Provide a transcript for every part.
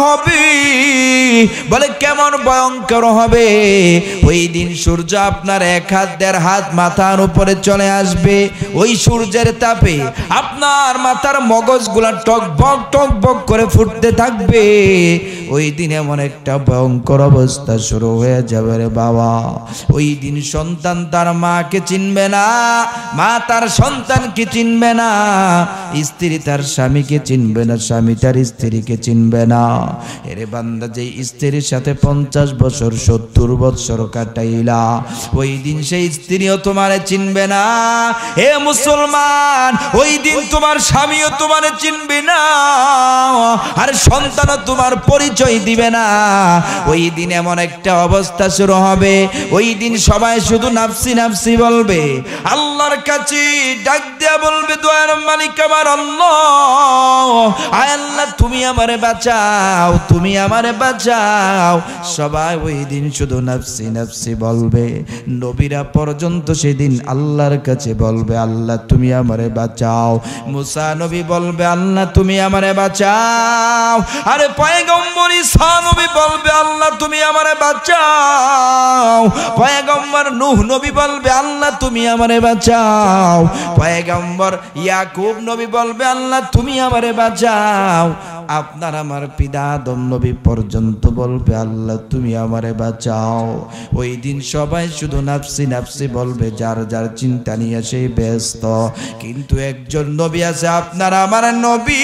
হবে। বলে কেমন ভয়ঙ্কর হবে? ওই দিন সূর্য আপনার 1 হাত 1.5 হাত মাথার উপরে চলে আসবে। ওই সূর্যের তাপে আপনার মাথার মগজগুলা টকবক করে ফুটতে থাকবে। ওই দিন এমন একটা ভয়ঙ্কর অবস্থা শুরু হয়ে যাবে রে বাবা। ওই দিন সন্তান তার মাকে চিনবে না, মা তার সন্তানকে চিনবে না, স্ত্রী তার স্বামীকে চিনবে না, স্বামী তার স্ত্রীকে চিনবে না। এরে বান্দা, যে স্ত্রীর সাথে 50 বছর 70 বছর কাটাইলা, ওই দিন সেই স্ত্রীও তোমারে চিনবে না। হে মুসলমান, ওই দিন তোমার স্বামীও তোমারে চিনবে না, আর সন্তানও তোমার পরিচয় দিবে না। ওই দিন এমন একটা অবস্থা শুরু হবে, ওই দিন সবাই শুধু নাফসি নাফসি বলবে। আল্লাহর কাছে ডাক দেয়া বলবে, দয়ার মালিক আমার আল্লাহ, আয় আল্লাহ তুমি আমারে বাঁচাও, তুমি আমারে বাঁচাও। সবাই ওই দিন শুধু নাফসি নাফসি বলবে। নবীরা পর্যন্ত সেদিন আল্লাহর কাছে বলবে, আল্লাহ তুমি আমারে বাঁচাও। মুসা নবী বলবে, আল্লাহ তুমি আমারে বাঁচাও। আরে পয়গম্বর ঈসা নবী বলবে, আল্লাহ তুমি আমারে বাঁচাও। পয়গম্বর নূহ নবী বলবে, আল্লাহ তুমি আমারে বাঁচাও। পয়গম্বর ইয়াকুব নবী বলবে, আল্লাহ তুমি আমারে বাঁচাও। আপনার আমার পিতা আদম নবী পর্যন্ত বলবে, আল্লাহ তুমি আমারে বাঁচাও। ওই দিন সবাই শুধু নাফসি নাফসি বলবে, যার যার চিন্তা নিয়ে সেই ব্যস্ত। কিন্তু একজন নবী আছে, আপনার আমার নবী।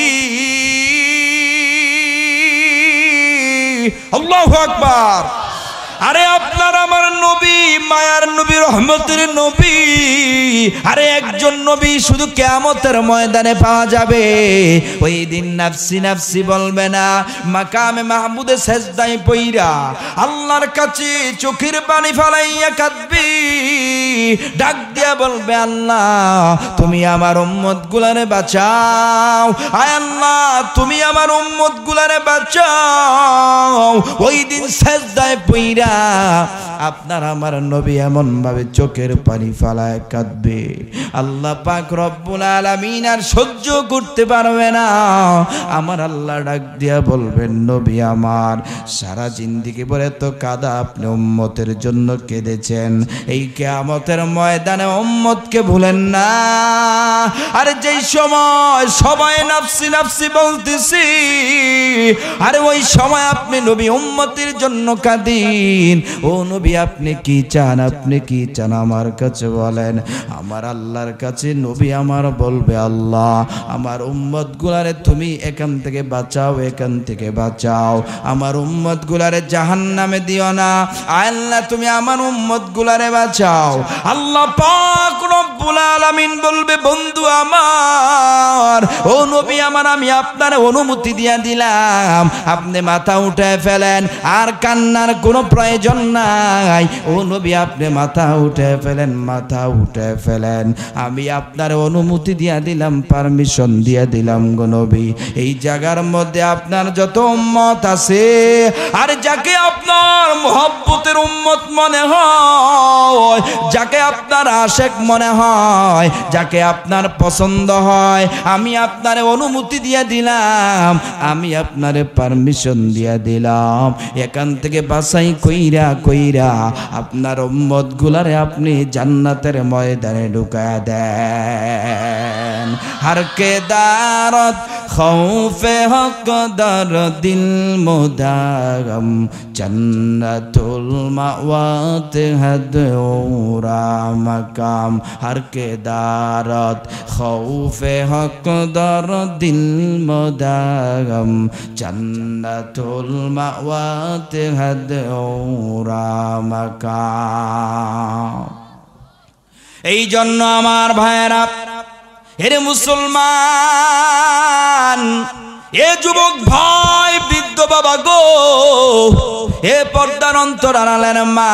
আল্লাহু আকবার। আরে আপনার আমার নবী, মায়ার নবী, রহমতের নবী। আরে একজন নবী শুধু কিয়ামতের ময়দানে পাওয়া যাবে। ওই দিন নাফসি নাফসি বলবে না, মাকামে মাহমুদে সেজদায় পইরা আল্লাহর কাছে চোখের পানি ফালাইয়া কাঁদবে। ডাক দিয়া বলবে, আল্লাহ তুমি আমার উম্মত গুলারে বাঁচাও। আয় আল্লাহ তুমি আমার উম্মত গুলারে বাঁচাও। ওই দিন সেজদায় পইরা আপনার আমার নবী এমন ভাবে চোখের পানি ফালায় কাঁদবে, আল্লাহ পাক রব্বুল আলামিন আর সহ্য করতে পারবে না। আমার আল্লাহ ডাক দিয়া বলবেন, নবী আমার সারা জিন্দেগি ভরে তো কাঁদা আপনি উম্মতের জন্য কেঁদেছেন, এই কিয়ামতের ময়দানে উম্মতকে ভুলেন না। আর যেই সময় সবাই নাফসি নাফসি বলতেছি, আরে ওই সময় আপনি নবী উম্মতের জন্য কাঁদিন। ও নবী আপনি কি চান, আপনি কি চান আমার কাছে বলেন। আমার আল্লাহর কাছে নবী আমার বলবে, আল্লাহ আমার উম্মত গুলারে তুমি এখান থেকে বাঁচাও, এখান থেকে বাঁচাও। আমার উম্মত গুলারে জাহান্নামে দিও না। আল্লাহ তুমি আমার উম্মত গুলারে বাঁচাও। আল্লাহ পাক রব্বুল আলামিন বলবে, বন্ধু আমার, ও নবী আমার, আমি আপনার অনুমতি দিয়া দিলাম, আপনি মাথা উঠায় ফেলেন, আর কান্নার কোনো প্রয়োজন নাই। ও নবী আপনি মাথা উঠে ফেলেন, মাথা উঠে ফেলেন, আমি আপনার অনুমতি দিয়া দিলাম, পারমিশন দিয়া দিলাম গো নবী। এই জায়গার মধ্যে আপনার যত উম্মত আছে, আর যাকে আপনার মুহাব্বতের উম্মত মনে হয়, যাকে আপনার আশেক মনে হয়, যাকে আপনার পছন্দ হয়, আমি আপনার অনুমতি দিয়া দিলাম, আমি আপনার পারমিশন দিয়া দিলাম। এখান থেকে বাছাই কইরা কইরা আপনার উম্মত গুলারে আপনি জান্নাতের ময়দানে ঢুকায়া দেন। हर के दारत खौफे हक दर दिल मुदागम जन्नतुल मावात हदौरा मकाम हर के दारत खौफे हक दर दिल मुदागम जन्नतुल मावात हदौरा मकाम। এই জন্য আমার ভাইরা, এরে মুসলমান, এ যুবক ভাই, বৃদ্ধ বাবা গো, এ পর্দার অন্তর আড়ালের মা,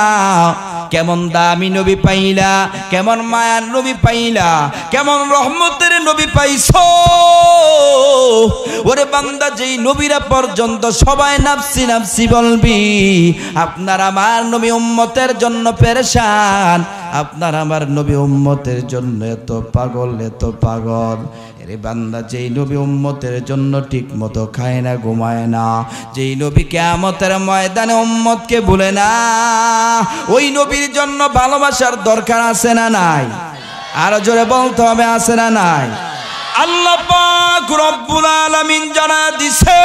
কেমন দামি নবী পাইলা, কেমন মায়ার নবী পাইলা, কেমন রহমতের নবী পাইছো। ওরে বান্দা, যেই নবীরা পর্যন্ত সবাই নাফসি নাফসি বলবি, আপনার আমার নবী উম্মতের জন্য পেরেশান, আপনার আমার নবী উম্মতের জন্য এত পাগল, এত পাগল। এরে বান্দা, যেই নবী উম্মতের জন্য ঠিক মতো খায় না, ঘুমায় না, যেই নবী কিয়ামতের ময়দানে উম্মতকে ভুলে না, ওই নবীর জন্য ভালোবাসার দরকার আছে না নাই? আরো জোরে বলতে হবে, আছে না নাই? আল্লাহ পাক রব্বুল আলামিন জানা দিছে,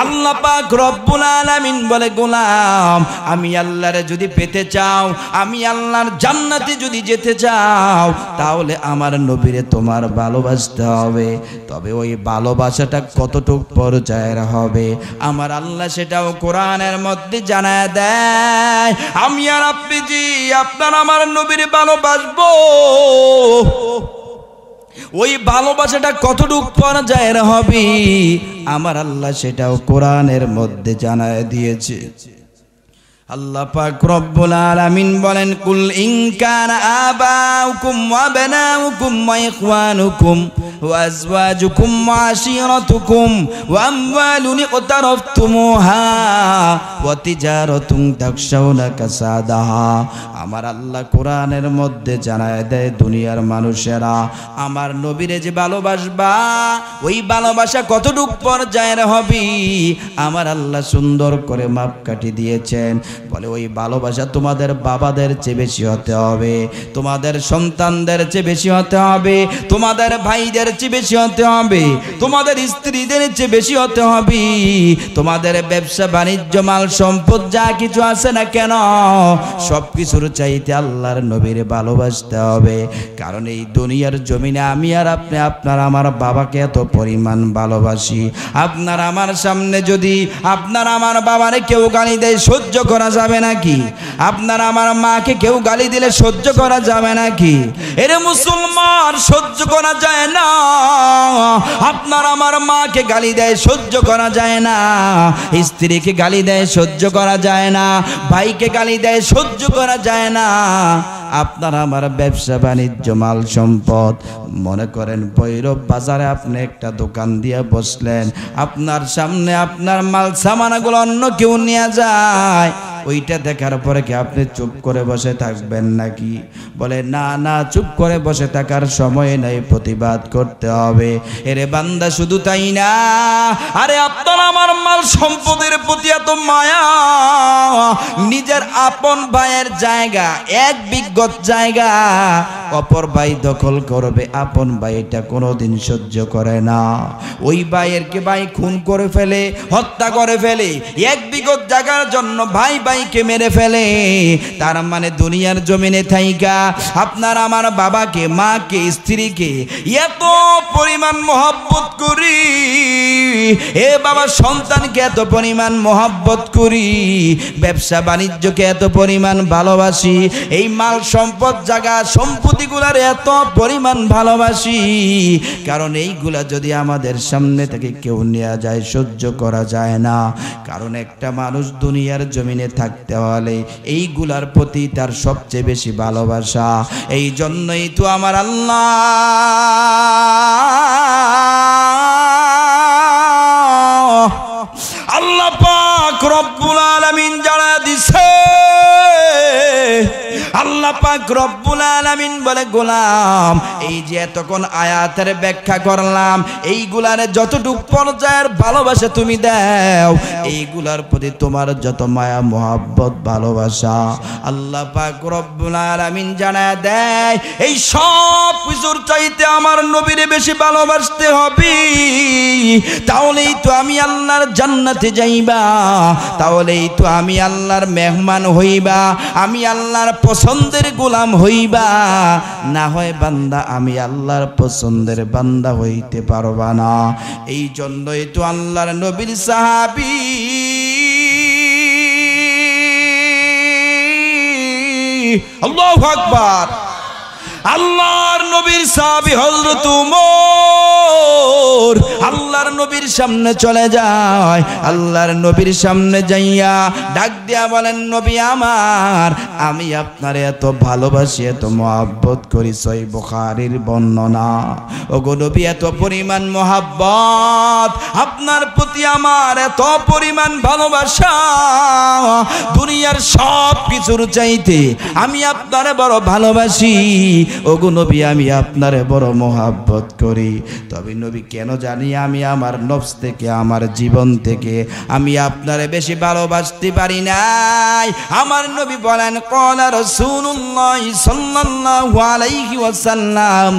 আল্লাহ পাক রব্বুল আলামিন বলে, গোলাম আমি আল্লাহরে যদি পেতে চাও, আমি আল্লাহর জান্নাতে যদি যেতে চাও, তাহলে আমার নবীরে তোমার ভালোবাসতে হবে। তবে ওই ভালোবাসাটা কতটুকু পর্যায়ের হবে আমার আল্লাহ সেটাও কোরআনের মধ্যে জানায় দেয়। আমি আর আপনি জি আপনার আমার নবীরে ভালোবাসবো, ওই ভালোবাসাটা কতটুকু পর্যায়ের হবে আমার আল্লাহ সেটাও কোরআনের মধ্যে জানায় দিয়েছে। আল্লাহ পাক রব্বুল আলামিন বলেন, কুল ইন কানা আবাউকুম ওয়া আবনাউকুম ওয়া ইখওয়ানুকুম ওয়া আজওয়াজুকুম ওয়া আশীরাতুকুম ওয়া আমওয়ালুন ইকতারাফতুমুহা ওয়া তিজারাতুন তাখশাউনা কাসাদাহা। আমার আল্লাহ কোরআনের মধ্যে জানায় দেয়, দুনিয়ার মানুষেরা আমার নবীরে যে ভালোবাসবা, ওই ভালোবাসা কতটুকু পর্যায়ের হবে আমার আল্লাহ সুন্দর করে মাপকাঠি দিয়েছেন। বলে ওই ভালোবাসা তোমাদের বাবাদের চেয়ে বেশি হতে হবে, তোমাদের সন্তানদের চেয়ে বেশি হতে হবে, তোমাদের ভাইদের চেয়ে বেশি হতে হবে, তোমাদের স্ত্রীদের চেয়ে বেশি হতে হবে, তোমাদের ব্যবসা বাণিজ্য মাল সম্পদ যা কিছু আছে না কেন সব কিছুর চাইতে আল্লাহর নবীরে ভালোবাসতে হবে। কারণ এই দুনিয়ার জমিনে আমি আর আপনি, আপনার আমার বাবাকে এত পরিমাণ ভালোবাসি, আপনার আমার সামনে যদি আপনার আমার বাবারে কেউ গালি দেয় সহ্য করা যাবে নাকি? আপনার আমার মাকে কেউ গালি দিলে সহ্য করা যাবে নাকি? এরে মুসলমান, সহ্য করা যায় না। আপনার আমার মাকে গালি দেয় সহ্য করা যায় না, স্ত্রীকে গালি দেয় সহ্য করা যায় না, ভাইকে গালি দেয় সহ্য করা যায় না। আপনার আমার ব্যবসা বাণিজ্য মাল সম্পদ, মনে করেন ভৈরব বাজারে আপনি একটা দোকান দিয়ে বসলেন, আপনার সামনে আপনার মাল সামানাগুলো অন্য কেউ নিয়ে যায়, ওইটা দেখার পরে কি আপনি চুপ করে বসে থাকবেন নাকি? বলে না না, চুপ করে বসে থাকার সময় নাই, প্রতিবাদ করতে হবে। এরে বান্দা, শুধু তাই না, আরে আপনার আমার মাল সম্পদের প্রতি এত মায়া, নিজের আপন ভাইয়ের জায়গা, এক বিগত জায়গা অপর ভাই দখল করবে, আপন ভাইটা কোনোদিন সহ্য করে না। ওই ভাইয়েরকে ভাই খুন করে ফেলে, হত্যা করে ফেলে, এক বিগত জায়গার জন্য ভাই ভাইকে মেরে ফেলে। তার মানে দুনিয়ার জমিনে থাইকা আপনার আমার বাবাকে, মাকে, স্ত্রীকে এত পরিমাণ মহব্বত করি, এ বাবা সন্তানকে এত পরিমাণ মহব্বত করি, ব্যবসা বাণিজ্যকে এত পরিমাণ ভালোবাসি, এই মাল সম্পদ জায়গা সম্পত্তিগুলার এত পরিমাণ ভালোবাসি, কারণ এইগুলা যদি আমাদের সামনে থেকে কেউ নিয়ে যায় সহ্য করা যায় না। কারণ একটা মানুষ দুনিয়ার জমিনে থাকতে হলে এইগুলার প্রতি তার সবচেয়ে বেশি ভালোবাসা। এই জন্যই তো আমার আল্লাহ পাক রব্বুল আলামিন জানা দিছে, আল্লাহ পাক রব্বুল আলামিন বলে, গোলাম এই যে এতক্ষণ আয়াতের ব্যাখ্যা করলাম, এইগুলার যতটুকু পর্যায়ের ভালোবাসা তুমি দাও, এইগুলার প্রতি তোমার যত মায়া মহব্বত ভালোবাসা, আল্লাহ পাক রব্বুল আলামিন জানায় দেয়, এই সব কিছুর চাইতে আমার নবীরে বেশি ভালোবাসতে হবে। তাহলেই তো আমি আল্লাহর জান্নাতে যাইবা, তাহলেই তো আমি আল্লাহর মেহমান হইবা, আমি আল্লাহর পছন্দের গোলাম হইবা। না হয় বান্দা আমি আল্লাহর পছন্দের বান্দা হইতে পারবা না। এই জন্যই তো আল্লাহর নবীর সাহাবী আল্লাহু আকবার, আল্লাহর নবীর সাহাবী হযরত উমর, আল্লাহর নবীর সামনে চলে যায়। আল্লাহর নবীর সামনে যাইয়া ডাক দিয়া বলেন, নবী আমার, আমি আপনারে এত ভালোবাসি, এত মহব্বত করি। সহিহ বুখারীর বর্ণনা। ওগো নবী, এত পরিমাণ মহব্বত আপনার প্রতি আমার, এত পরিমাণ ভালোবাসা, দুনিয়ার সব কিছুর চাইতে আমি আপনারে বড় ভালোবাসি। ওগো নবী, আমি আপনারে বড় মহব্বত করি। তবে নবী, কেন জানি আমি আমার নফস থেকে, আমার জীবন থেকে আমি আপনারে বেশি ভালোবাসতে পারি নাই। আমার নবী বলেন, ক্বালা রাসূলুল্লাহ সাল্লাল্লাহু আলাইহি ওয়াসাল্লাম,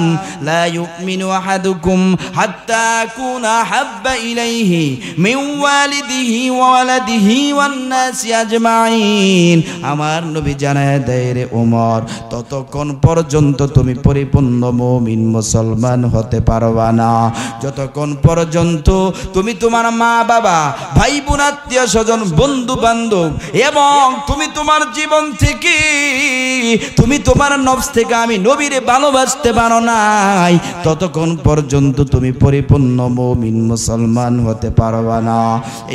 লা ইউমিনু আহাদুকুম হাত্তা আকুনা হাব্বা ইলাইহি মিন ওয়ালিদিহি ওয়া ওয়ালাদিহি ওয়ান নাসি আজমাইন। আমার নবী জানায় দেয়, রে ওমর, ততক্ষণ পর্যন্ত তুমি পরিপূর্ণ মুমিন মুসলমান হতে পারবা না যতক্ষণ পর্যন্ত তুমি তোমার মা বাবা, ভাই বোন, আত্মীয় স্বজন, বন্ধু বান্ধব এবং তুমি তোমার জীবন থেকে, তুমি তোমার নফস থেকে আমি নবীরে ভালোবাসতে পারো নাই, ততক্ষণ পর্যন্ত তুমি পরিপূর্ণ মুমিন মুসলমান হতে পারবা না।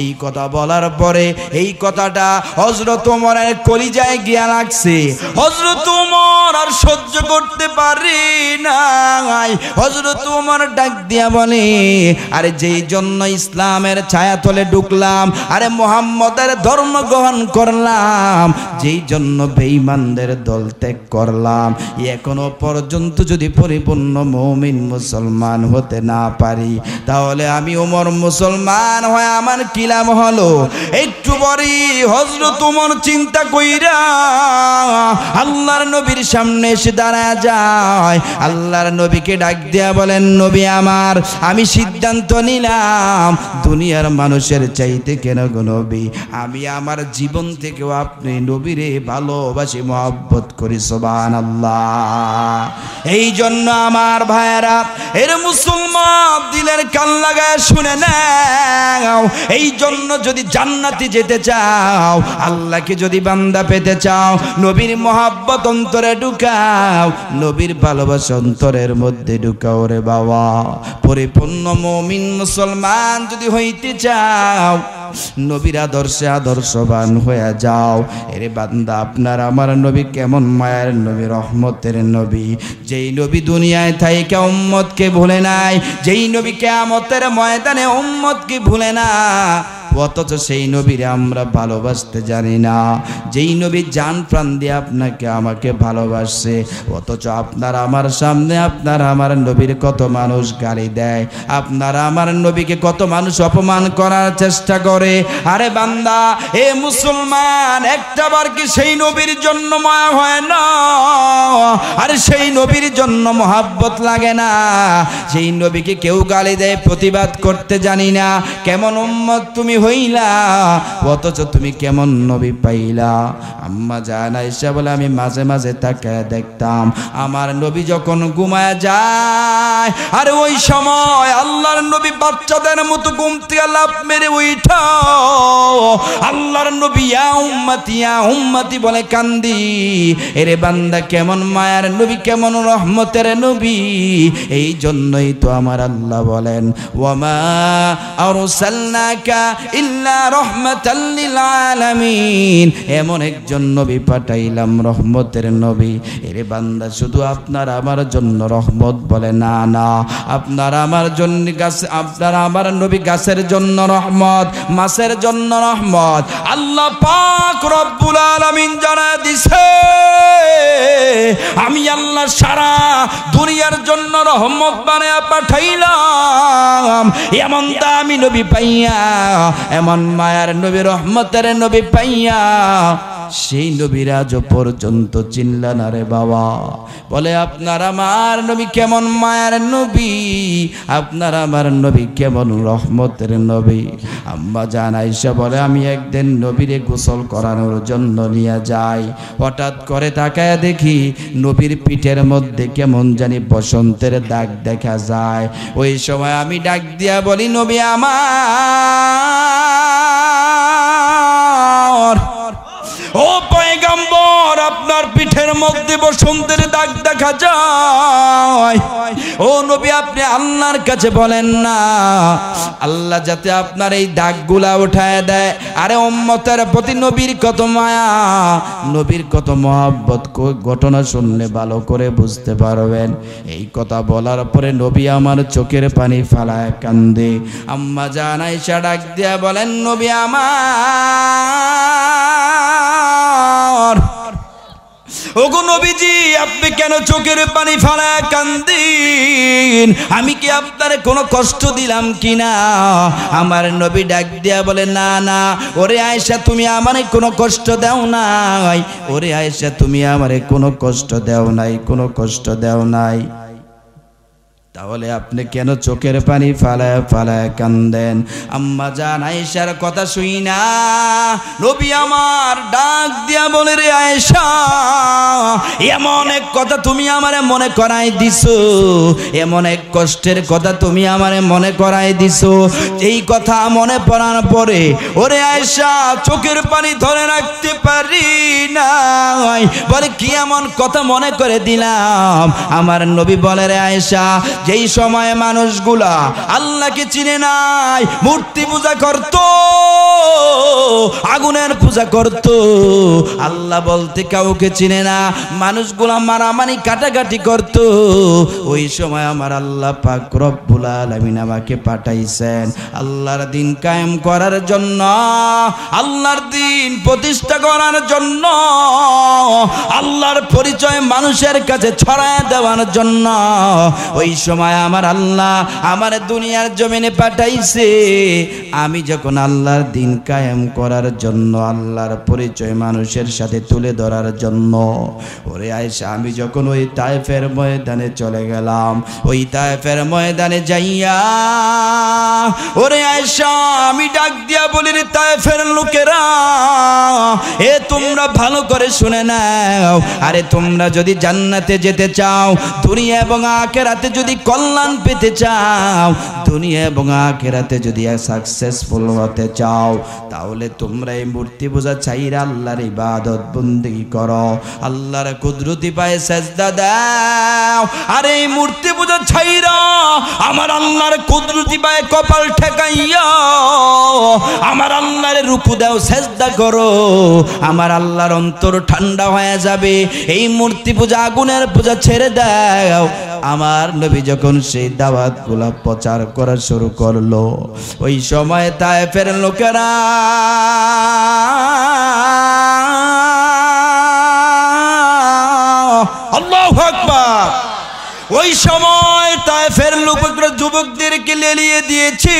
এই কথা বলার পরে এই কথাটা হযরত ওমরের কলিজায় গিয়া লাগছে। হযরত ওমর আর সহ্য করতে পারে নাই। হযরত ওমর ডাক দিয়া বলে, আরে যেই জন্য ইসলামের ছায়াতলে ঢুকলাম, আরে মুহাম্মদের ধর্ম গ্রহণ করলাম, যেই জন্য বেঈমানদের দল ত্যাগ করলাম, এখনো পর্যন্ত যদি পরিপূর্ণ মুমিন মুসলমান হতে না পারি, তাহলে আমি ওমর মুসলমান হয়ে আমার কি লাভ হলো? একটু পরে হযরত ওমর চিন্তা কইরা আল্লাহর নবীর সামনে এসে দাঁড়ায় যায়। আল্লাহর নবীকে ডাক দিয়া বলেন, নবী আমার, আমি সিদ্ধান্ত নিলাম দুনিয়ার মানুষের চাইতে কেন গো নবী, আমি আমার জীবন থেকেও আপনি নবীরে ভালোবাসি, মহব্বত করি। সুবহানাল্লাহ। এই জন্য আমার ভাইয়েরা, এর মুসলমান দিলের কান লাগায় শুনে নাও, এই জন্য যদি জান্নাতে যেতে চাও, আল্লাহকে যদি বান্দা পেতে চাও, নবীর মহব্বত অন্তরে ঢুকাও, নবীর ভালোবাসা অন্তরের মধ্যে ঢুকাও রে বাবা। পরিপূর্ণ মুমিন মুসলমান যদি হইতে চাও, নবীর আদর্শে আদর্শবান হয়ে যাও। এরে বান্দা, আপনার আমার নবী কেমন মায়ের নবী, রহমতের নবী, যেই নবী দুনিয়ায় থাইকা উম্মতকে ভুলে নাই, যেই নবী কিয়ামতের ময়দানে উম্মতকে ভুলে না, অথচ সেই নবীরে আমরা ভালোবাসতে জানি না। যেই নবী জান প্রাণ দিয়ে আপনাকে আমাকে ভালোবাসছে, অথচ আপনার আমার সামনে আপনার আমার নবীর কত মানুষ গালি দেয়, আপনার আমার নবীকে কত মানুষ অপমান করার চেষ্টা করে। আরে বান্দা, এ মুসলমান, একটাবার কি সেই নবীর জন্য মায়া হয় না? আরে সেই নবীর জন্য মহাব্বত লাগে না? সেই নবীকে কেউ গালি দেয়, প্রতিবাদ করতে জানি না, কেমন উম্মত তুমি হইলা, অথচ তুমি কেমন নবী পাইলা? আম্মা জান আয়েশা বলে, আমি মাঝে মাঝে তাকে দেখতাম আমার নবী যখন ঘুমায় যায়, আরে ওই সময় আল্লাহর নবী বাচ্চাদের মতো ঘুম থেকে লাফ মেরে উঠা আল্লাহর নবী ইয়া উম্মতি বলে কান্দি। এরে বান্দা, কেমন মায়ার নবী, কেমন রহমতের নবী। এই জন্যই তো আমার আল্লাহ বলেন, ওয়ামা আরসালনাকা ইল্লা রাহমাতাল লিল আলামিন, এমন একজন নবী পাঠাইলাম রহমতের নবী। এরে বান্দা, শুধু আপনার আমার জন্য রহমত বলে না, না, আপনার আমার জন্য গাছ, আপনার আমার নবী গাছের জন্য রহমত, মাছের জন্য রহমত। আল্লাহ পাক রব্বুল আলামিন জানায় দিছে, আমি আল্লাহ সারা দুনিয়ার জন্য রহমত বানায়া পাঠাইলাম। এমন দামি নবী পাইয়া, এমন মায়ার নবী, রহমতের নবী পাইয়া, সেই নবীর আজ পর্যন্ত চিনলা না রে বাবা। বলে, আপনার আমার নবী কেমন মায়ার নবী, আপনার আমার নবী কেমন রহমতের নবী। আম্মা জান আয়েশা বলে, আমি একদিন নবীরে গোসল করানোর জন্য নিয়ে যাই, হঠাৎ করে তাকায় দেখি নবীর পিঠের মধ্যে কেমন জানি বসন্তের দাগ দেখা যায়। ওই সময় আমি ডাক দিয়া বলি, নবী আমার, ও পয়গম্বর, আপনার পিঠে পিঠের মধ্যে বসন্তের দাগ দেখা যায়। ও নবী, আপনি আল্লাহর কাছে বলেন না আল্লাহ যাতে আপনার এই দাগগুলা উঠায় দেয়। আরে উম্মতের প্রতি নবীর কত মায়া, নবীর কত মহব্বত, ঘটনা শুনলে ভালো করে বুঝতে পারবেন। এই কথা বলার পরে নবী আমার চোখের পানি ফালায় কান্দে। আম্মা জান আয়েশা ডাক দিয়া বলেন, নবী আমার, ওগো নবীজি আপনি কেন চোখের পানি ফালায় কান্দেন? আমি কি আপনার কোনো কষ্ট দিলাম কিনা? আমার নবী ডাক দিয়া বলে, না না, ওরে আয়েশা তুমি আমারে কোনো কষ্ট দাও নাই, ওরে আয়েশা তুমি আমারে কোনো কষ্ট দাও নাই, কোনো কষ্ট দাও নাই। তাহলে আপনি কেন চোখের পানি ফালায় ফালায় কান্দেন? আম্মা জান আয়েশার কথা শুই না নবী আমার ডাক দিয়া বলে, রে আয়েশা, এমন এক কথা তুমি আমারে মনে করাই দিছো, এমন এক কষ্টের কথা তুমি আমারে মনে করাই দিছো, এই কথা মনে পড়ার পরে ওরে আয়েশা চোখের পানি ধরে রাখতে পারি না। বলে, কি এমন কথা মনে করে দিলাম? আমার নবী বলে, রে আয়েশা, যেই সময়ে মানুষগুলা আল্লাহকে চিনে নাই, মূর্তি পূজা করত, আগুনের পূজা করত, আল্লাহ বলতে কাউকে চিনে না, মানুষগুলা মারামারি কাটাকাটি করত, ওই সময় আমার আল্লাহ পাক রব্বুল আলামিন আমাকে পাঠাইছেন আল্লাহর দিন কায়েম করার জন্য, আল্লাহর দিন প্রতিষ্ঠা করার জন্য, আল্লাহর পরিচয় মানুষের কাছে ছড়ায় দেওয়ার জন্য। ওই সময় আমার আল্লাহ আমার দুনিয়ার জমিনে পাঠাইছে, আমি যখন আল্লাহর দিন কায়েম করার জন্য, আল্লাহর পরিচয় মানুষের সাথে তুলে ধরার জন্য। ওরে আয়েশা, আমি যখন ওই তায়েফের ময়দানে চলে গেলাম, ওই তায়েফের ময়দানে যাইয়া ওরে আয়েশা আমি ডাক দিয়া বলি, রে তায়েফের লোকেরা, এ তোমরা ভালো করে শুনে নাও, আরে তোমরা যদি জান্নাতে যেতে চাও, দুনিয়া এবং আখিরাতে যদি কল্যাণ পেতে চাও, দুনিয়া এবং আখিরাতে যদি সাকসেসফুল হতে চাও, তাহলে তোমরা এই মূর্তি পূজা ছাইরা আল্লাহর ইবাদত বন্দেগী করো, আল্লাহর কুদরতি পায়ে সেজদা দাও। আরে এই মূর্তি পূজা ছাইরা আমার আল্লাহর কুদরতি পায়ে কপাল ঠেকাইয়া আমার আল্লাহর রুকু দাও, সেজদা করো, আমার আল্লাহর অন্তর ঠান্ডা হয়ে যাবে। এই মূর্তি পূজা আগুনের পূজা ছেড়ে দাও। আমার নবী যখন সেই দাওয়াতগুলা প্রচার করা শুরু করলো, ওই সময় তায়েফের লোকেরা আল্লাহু আকবার, ওই সময় তায়েফের লোকেরা যুবকদেরকে লেলিয়ে দিয়েছি,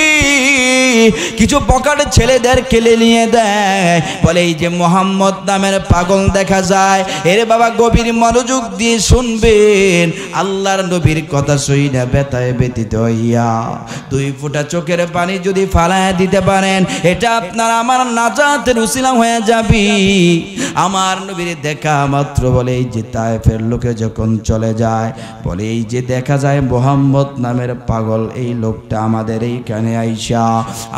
কিছু পকেটে ছেলেদেরকে লেলিয়ে দেয়, বলে এই যে মোহাম্মদ নামের পাগল দেখা যায়, এর বাবা গভীর মনোযোগ দিয়ে শুনবেন, আল্লাহর নবীর কথা শুইনা ব্যথায় ব্যথিত হইয়া দুই ফোঁটা চোখের পানি যদি ফালায় দিতে পারেন, এটা আপনার আমার নাজাতের উসিলা হয়ে যাবে। আমার নবীর দেখা মাত্র বলে এই যে তায়েফের লোকে যখন চলে যায়, বলে এই যে দেখা যায় মোহাম্মদ নামের পাগল, এই লোকটা আমাদের এইখানে আইসা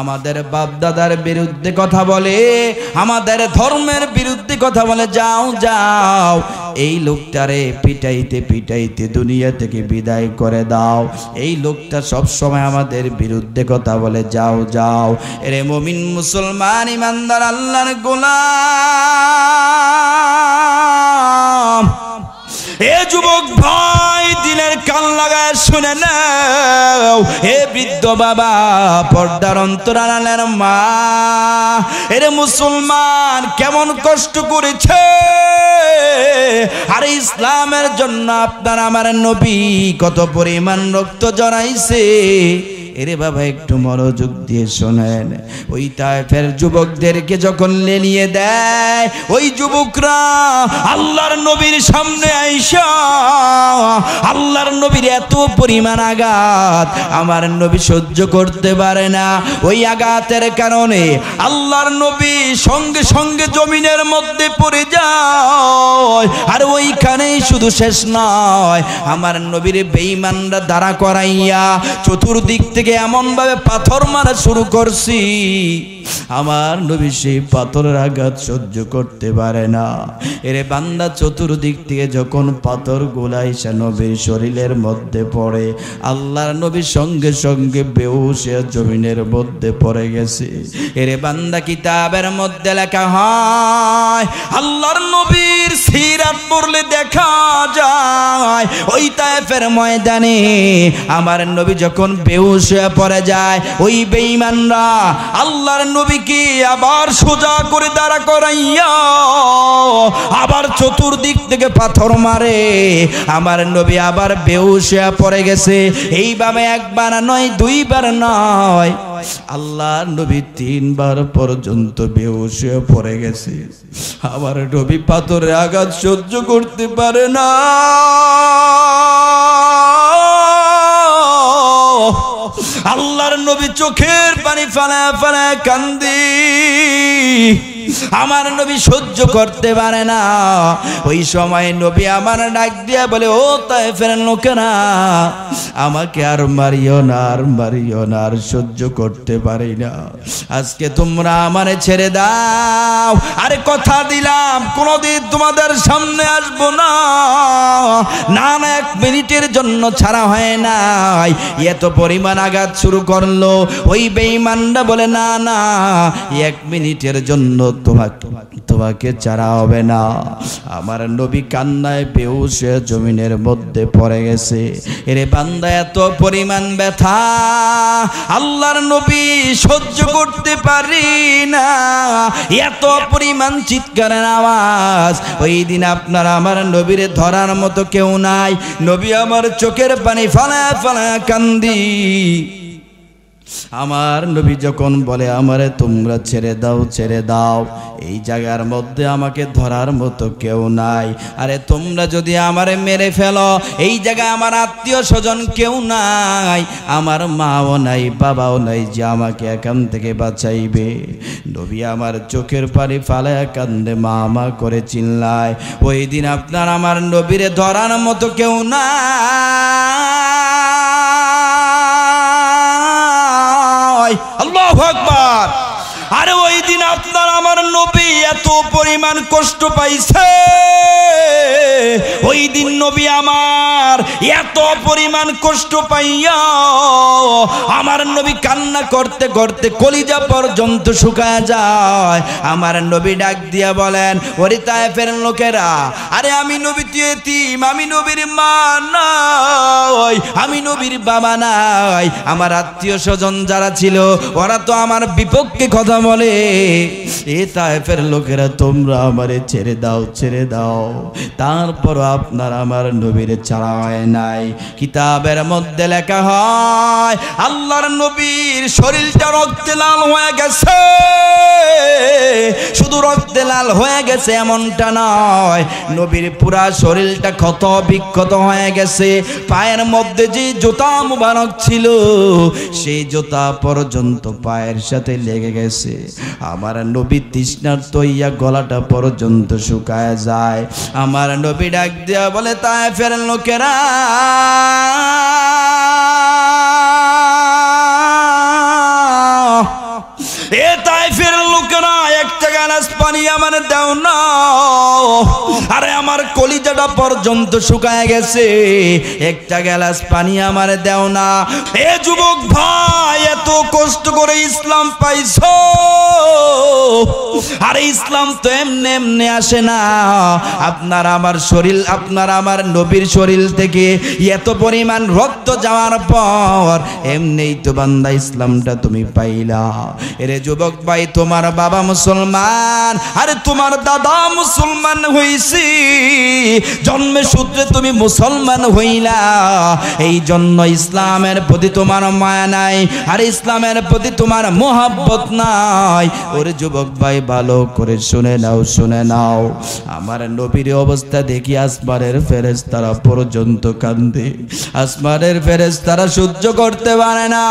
আমাদের বাপ দাদার বিরুদ্ধে কথা বলে, আমাদের ধর্মের বিরুদ্ধে কথা বলে, যাও যাও এই লোকটারে পিটাইতে পিটাইতে দুনিয়া থেকে বিদায় করে দাও, এই লোকটা সব সময় আমাদের বিরুদ্ধে কথা বলে, যাও যাও। এরে মুমিন মুসলমান ইমানদার আল্লাহর গোলাম, এ যুবক ভাই দিনের কান লাগায় শুনে নাও, হে বৃদ্ধ বাবা, পর্দার অন্তরালের মা, এরে মুসলমান কেমন কষ্ট করেছে, আরে ইসলামের জন্য আপনার আমার নবী কত পরিমাণ রক্ত জড়াইছে। এরে বাবা একটু মনোযোগ দিয়ে শোনেন, ওই তায়েফের যুবকদেরকে যখন লেলিয়ে দেয়, ওই যুবকরা আল্লাহর নবীর সামনে আইসা আল্লাহর নবীর এত পরিমাণ আঘাত আমার নবী সহ্য করতে পারে না, ওই আঘাতের কারণে আল্লাহর নবী সঙ্গে সঙ্গে জমিনের মধ্যে পড়ে যায়। আর ওইখানেই শুধু শেষ নয়, আমার নবীর বেঈমানরা দাঁড়া করাইয়া চতুর্দিক থেকে এমন ভাবে পাথর মারা শুরু করছি, আমার নবী সেই পাথরের আঘাত সহ্য করতে পারে না। এরে বান্দা চতুর্দিক থেকে যখন পাথর গোলাইসা নবীর শরীরের মধ্যে পড়ে, আল্লাহর নবী সঙ্গে সঙ্গে বেহুশ হয়ে জমিনের মধ্যে পড়ে গেছে। এরে বান্দা কিতাবের মধ্যে লেখা হয়, আল্লাহর নবীর সিরাত পড়লে দেখা যায় ওই তায়েফের ময়দানে আমার নবী যখন বেহুশ হয়ে পড়ে যায়, ওই বেঈমানরা আল্লাহর নবীকে আবার সোজা করে দাঁড়া করাইয়া আবার চতুর্দিক থেকে পাথর মারে। আমার নবী আবার বেহুশ হয়ে পড়ে গেছে। এইভাবে একবার নয়, দুইবার নয়, আল্লাহর নবী 3 বার পর্যন্ত বেহুশ হয়ে পড়ে গেছে। আমার নবী পাথরের আঘাত সহ্য করতে পারে না। আল্লাহর নবী চোখের পানি ফেলা ফেলা কান্দি। আমার নবী সহ্য করতে পারে না। ওই সময় নবী আমার ডাক দিয়া বলে, ও তায়েফের লোকেরা, আমাকে আর মারিও না, আর মারিও না, আর সহ্য করতে পারি না। আজকে তোমরা আমারে ছেড়ে দাও। আরে কথা দিলাম কোনদিন তোমাদের সামনে আসবো না। না না, 1 মিনিটের জন্য ছাড়া হয় নাই। এত পরিমাণ আঘাত শুরু করলো। ওই বেঈমানরা বলে, না না, 1 মিনিটের জন্য তোমাকে ছাড়া হবে না। আমার নবী কান্নায় বেহুশ হয়ে জমিনের মধ্যে পড়ে গেছে। এরে বান্দা, এত পরিমাণ ব্যথা আল্লাহর নবী সহ্য করতে পারি না। এত পরিমাণ চিৎকারের আওয়াজ। ওই দিন আপনার আমার নবীরে ধরার মতো কেউ নাই। নবী আমার চোখের পানি ফালা ফালা কান্দি। আমার নবী যখন বলে, আমারে তোমরা ছেড়ে দাও, ছেড়ে দাও, এই জায়গার মধ্যে আমাকে ধরার মতো কেউ নাই। আরে তোমরা যদি আমারে মেরে ফেলো, এই জায়গায় আমার আত্মীয় স্বজন কেউ নাই, আমার মাও নাই, বাবাও নাই যে আমাকে এখান থেকে বাঁচাইবে। নবী আমার চোখের পানি ফালায়া কান্দে, মা মা করে চিল্লায়। ওই দিন আপনার আমার নবীরে ধরার মতো কেউ নাই। আল্লাহু আকবার। আরে ওই দিন আপনার আমার নবী এত পরিমাণ কষ্ট পাইছে। ওই দিন নবী আমার এত পরিমাণ কষ্ট পাইয়া আমার নবী কান্না করতে করতে কলিজা পর্যন্ত শুকায় যায়। আমার নবী ডাক দিয়া বলেন, ওরে তায়েফের লোকেরা, আরে আমি নবী তো এতিম, আমি নবীর মা নাই, আমি নবীর বাবা নাই, আমার আত্মীয় স্বজন যারা ছিল ওরা তো আমার বিপক্ষে কথা বলে। এ তায়েফের লোকেরা, তোমরা আমারে ছেড়ে দাও, ছেড়ে দাও। তারপর আপনার আমার নবীর ছাড়া হয় নাই। কিতাবের মধ্যে লেখা হয়, আল্লাহর নবীর শরীরটা রক্তে লাল হয়ে গেছে। শুধু রক্তে লাল হয়ে গেছে এমনটা নয়, নবীর পুরা শরীরটা ক্ষত বিক্ষত হয়ে গেছে। পায়ের মধ্যে যে জুতা মুবারক ছিল, সেই জুতা পর্যন্ত পায়ের সাথে লেগে গেছে। আমার নবী তৃষ্ণার্ত হইয়া গলাটা পর্যন্ত শুকায় যায়। আমার নবী ডাক দিয়া বলে, তায়েফের লোকেরা, এ তায়েফের লোকেরা, একটা গ্লাস পানি আমার দাও না। আরে আমার কলিজাটা পর্যন্ত শুকায় গেছে, একটা গ্লাস পানি আমার দাও না। এ যুবক ভাই, এত কষ্ট করে ইসলাম পাইছো, আরে ইসলাম তো এমনি এমনি আসে না। আপনার আমার শরীর, আপনার আমার নবীর শরীর থেকে এত পরিমাণ রক্ত যাওয়ার পর এমনিই তো বান্দা ইসলামটা তুমি পাইলা। এরে যুবক ভাই, তোমার বাবা মুসলমান, আরে তোমার দাদা মুসলমান হইছি, জন্মে সূত্রে তুমি মুসলমান হইলা, এই জন্য ইসলামের প্রতি তোমার মায়া নাই, আর ইসলামের প্রতি তোমার মোহাব্বত নাই। ওরে যুবক ভাই, ভালো করে শুনে নাও, শুনে নাও। আমার নবীর অবস্থা দেখি আসমানের ফেরেশতারা পর্যন্ত কান্দে। আসমানের ফেরেশতারা সহ্য করতে পারে না।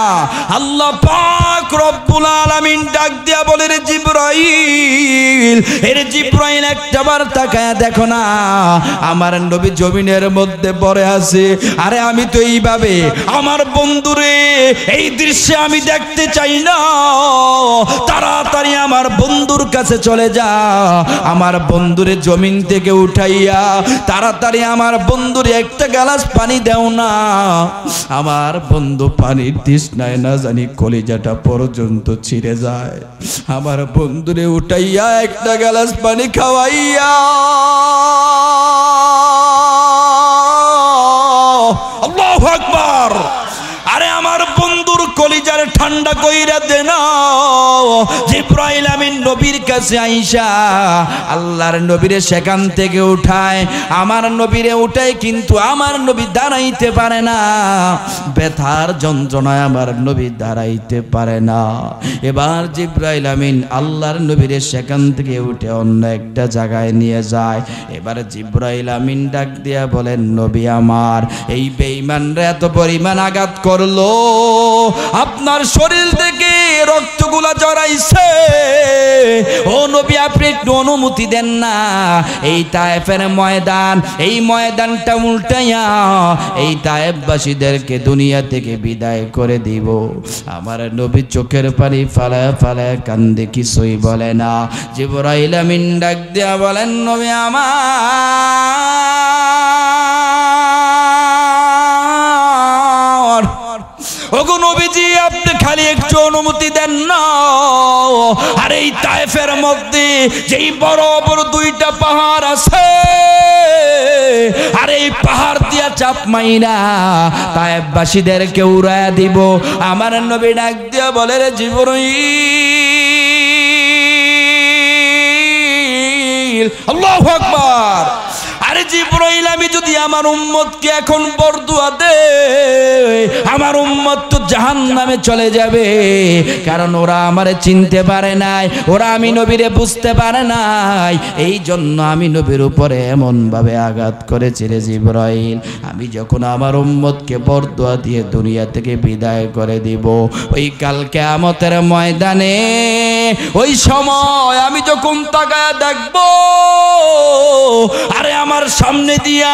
আল্লাহ পাক রব্বুল আলামিন ডাক দিয়া বলে, রে জিবরাইল, এর জিবরাইল একটাবার তাকায়া দেখো না, আমার নবী জমিনের মধ্যে পড়ে আছে। আরে আমি তো এইভাবে আমার বন্ধুরে এই দৃশ্যে আমি দেখতে দেখতে চাই না, তাড়াতাড়ি আমার বন্ধুর কাছে চলে যা, আমার বন্ধুরে জমিন থেকে উঠাইয়া তাড়াতাড়ি আমার বন্ধুরে একটা গ্লাস পানি দাও না। আমার বন্ধু পানির তৃষ্ণায় না জানি কলিজাটা পর্যন্ত ছিঁড়ে যায়, আমার বন্ধুরে উঠাইয়া একটা গ্লাস পানি খাওয়াইয়া আল্লাহু আকবার, আরে আমার বন্ধুর কলিজার ঠান্ডা কইরা দে না। জিবরাইল আমিন নবীর কাছে আইসা আল্লাহর নবীরে সেখান থেকে উঠায়, আমার নবীরে উঠায়, কিন্তু আমার নবী দাঁড়াইতে পারে না, ব্যথার যন্ত্রণায় আমার নবী দাঁড়াইতে পারে না। এবার জিবরাইল আমিন আল্লাহর নবীরে সেখান থেকে উঠে অন্য একটা জায়গায় নিয়ে যায়। এবার জিবরাইল আমিন ডাক দিয়া বলেন, নবী আমার, এই বেঈমানরা এত পরিমাণ আঘাত করলো, আপনার শরীর থেকে রক্তগুলা জড়াইছে, ও নবী আপনি একটু অনুমতি দেন না, এই তায়েফের ময়দান, এই ময়দানটা উল্টাইয়া এই তায়েফবাসীদেরকে দুনিয়া থেকে বিদায় করে দিব। আমার নবী চোখের পানি ফালায় ফালায় কান্দে, কিছুই বলে না। জিবরাইল আমিন ডাক দিয়া বলেন, নবী আমার, ওগো নবীজি আপনি খালি একটু অনুমতি দেন না, আর এই তায়েফের মধ্যে যেই বড় বড় দুইটা পাহাড় আছে, আর এই পাহাড় দিয়া চাপ মাইরা তায়েফবাসীদেরকে উড়ায়া দিব। আমার নবী ডাক দিয়া বলে, রে জিবরাইল, আল্লাহু আকবার, আরে জিবরাইল আমি যদি আমার উম্মতকে এখন বরদুয়া দে, আমার উম্মত তো জাহান্নামে চলে যাবে, কারণ ওরা আমারে চিনতে পারে নাই, ওরা আমি নবীরে বুঝতে পারে নাই, এই জন্য আমি নবীর উপরে এমন ভাবে আঘাত করেছি রে জিবরাইল। আমি যখন আমার উম্মতকে বরদুয়া দিয়ে দুনিয়া থেকে বিদায় করে দিব, ওই কাল কিয়ামতের ময়দানে ওই সময় আমি যখন তাকায়া দেখব, আরে আমার সামনে দিয়া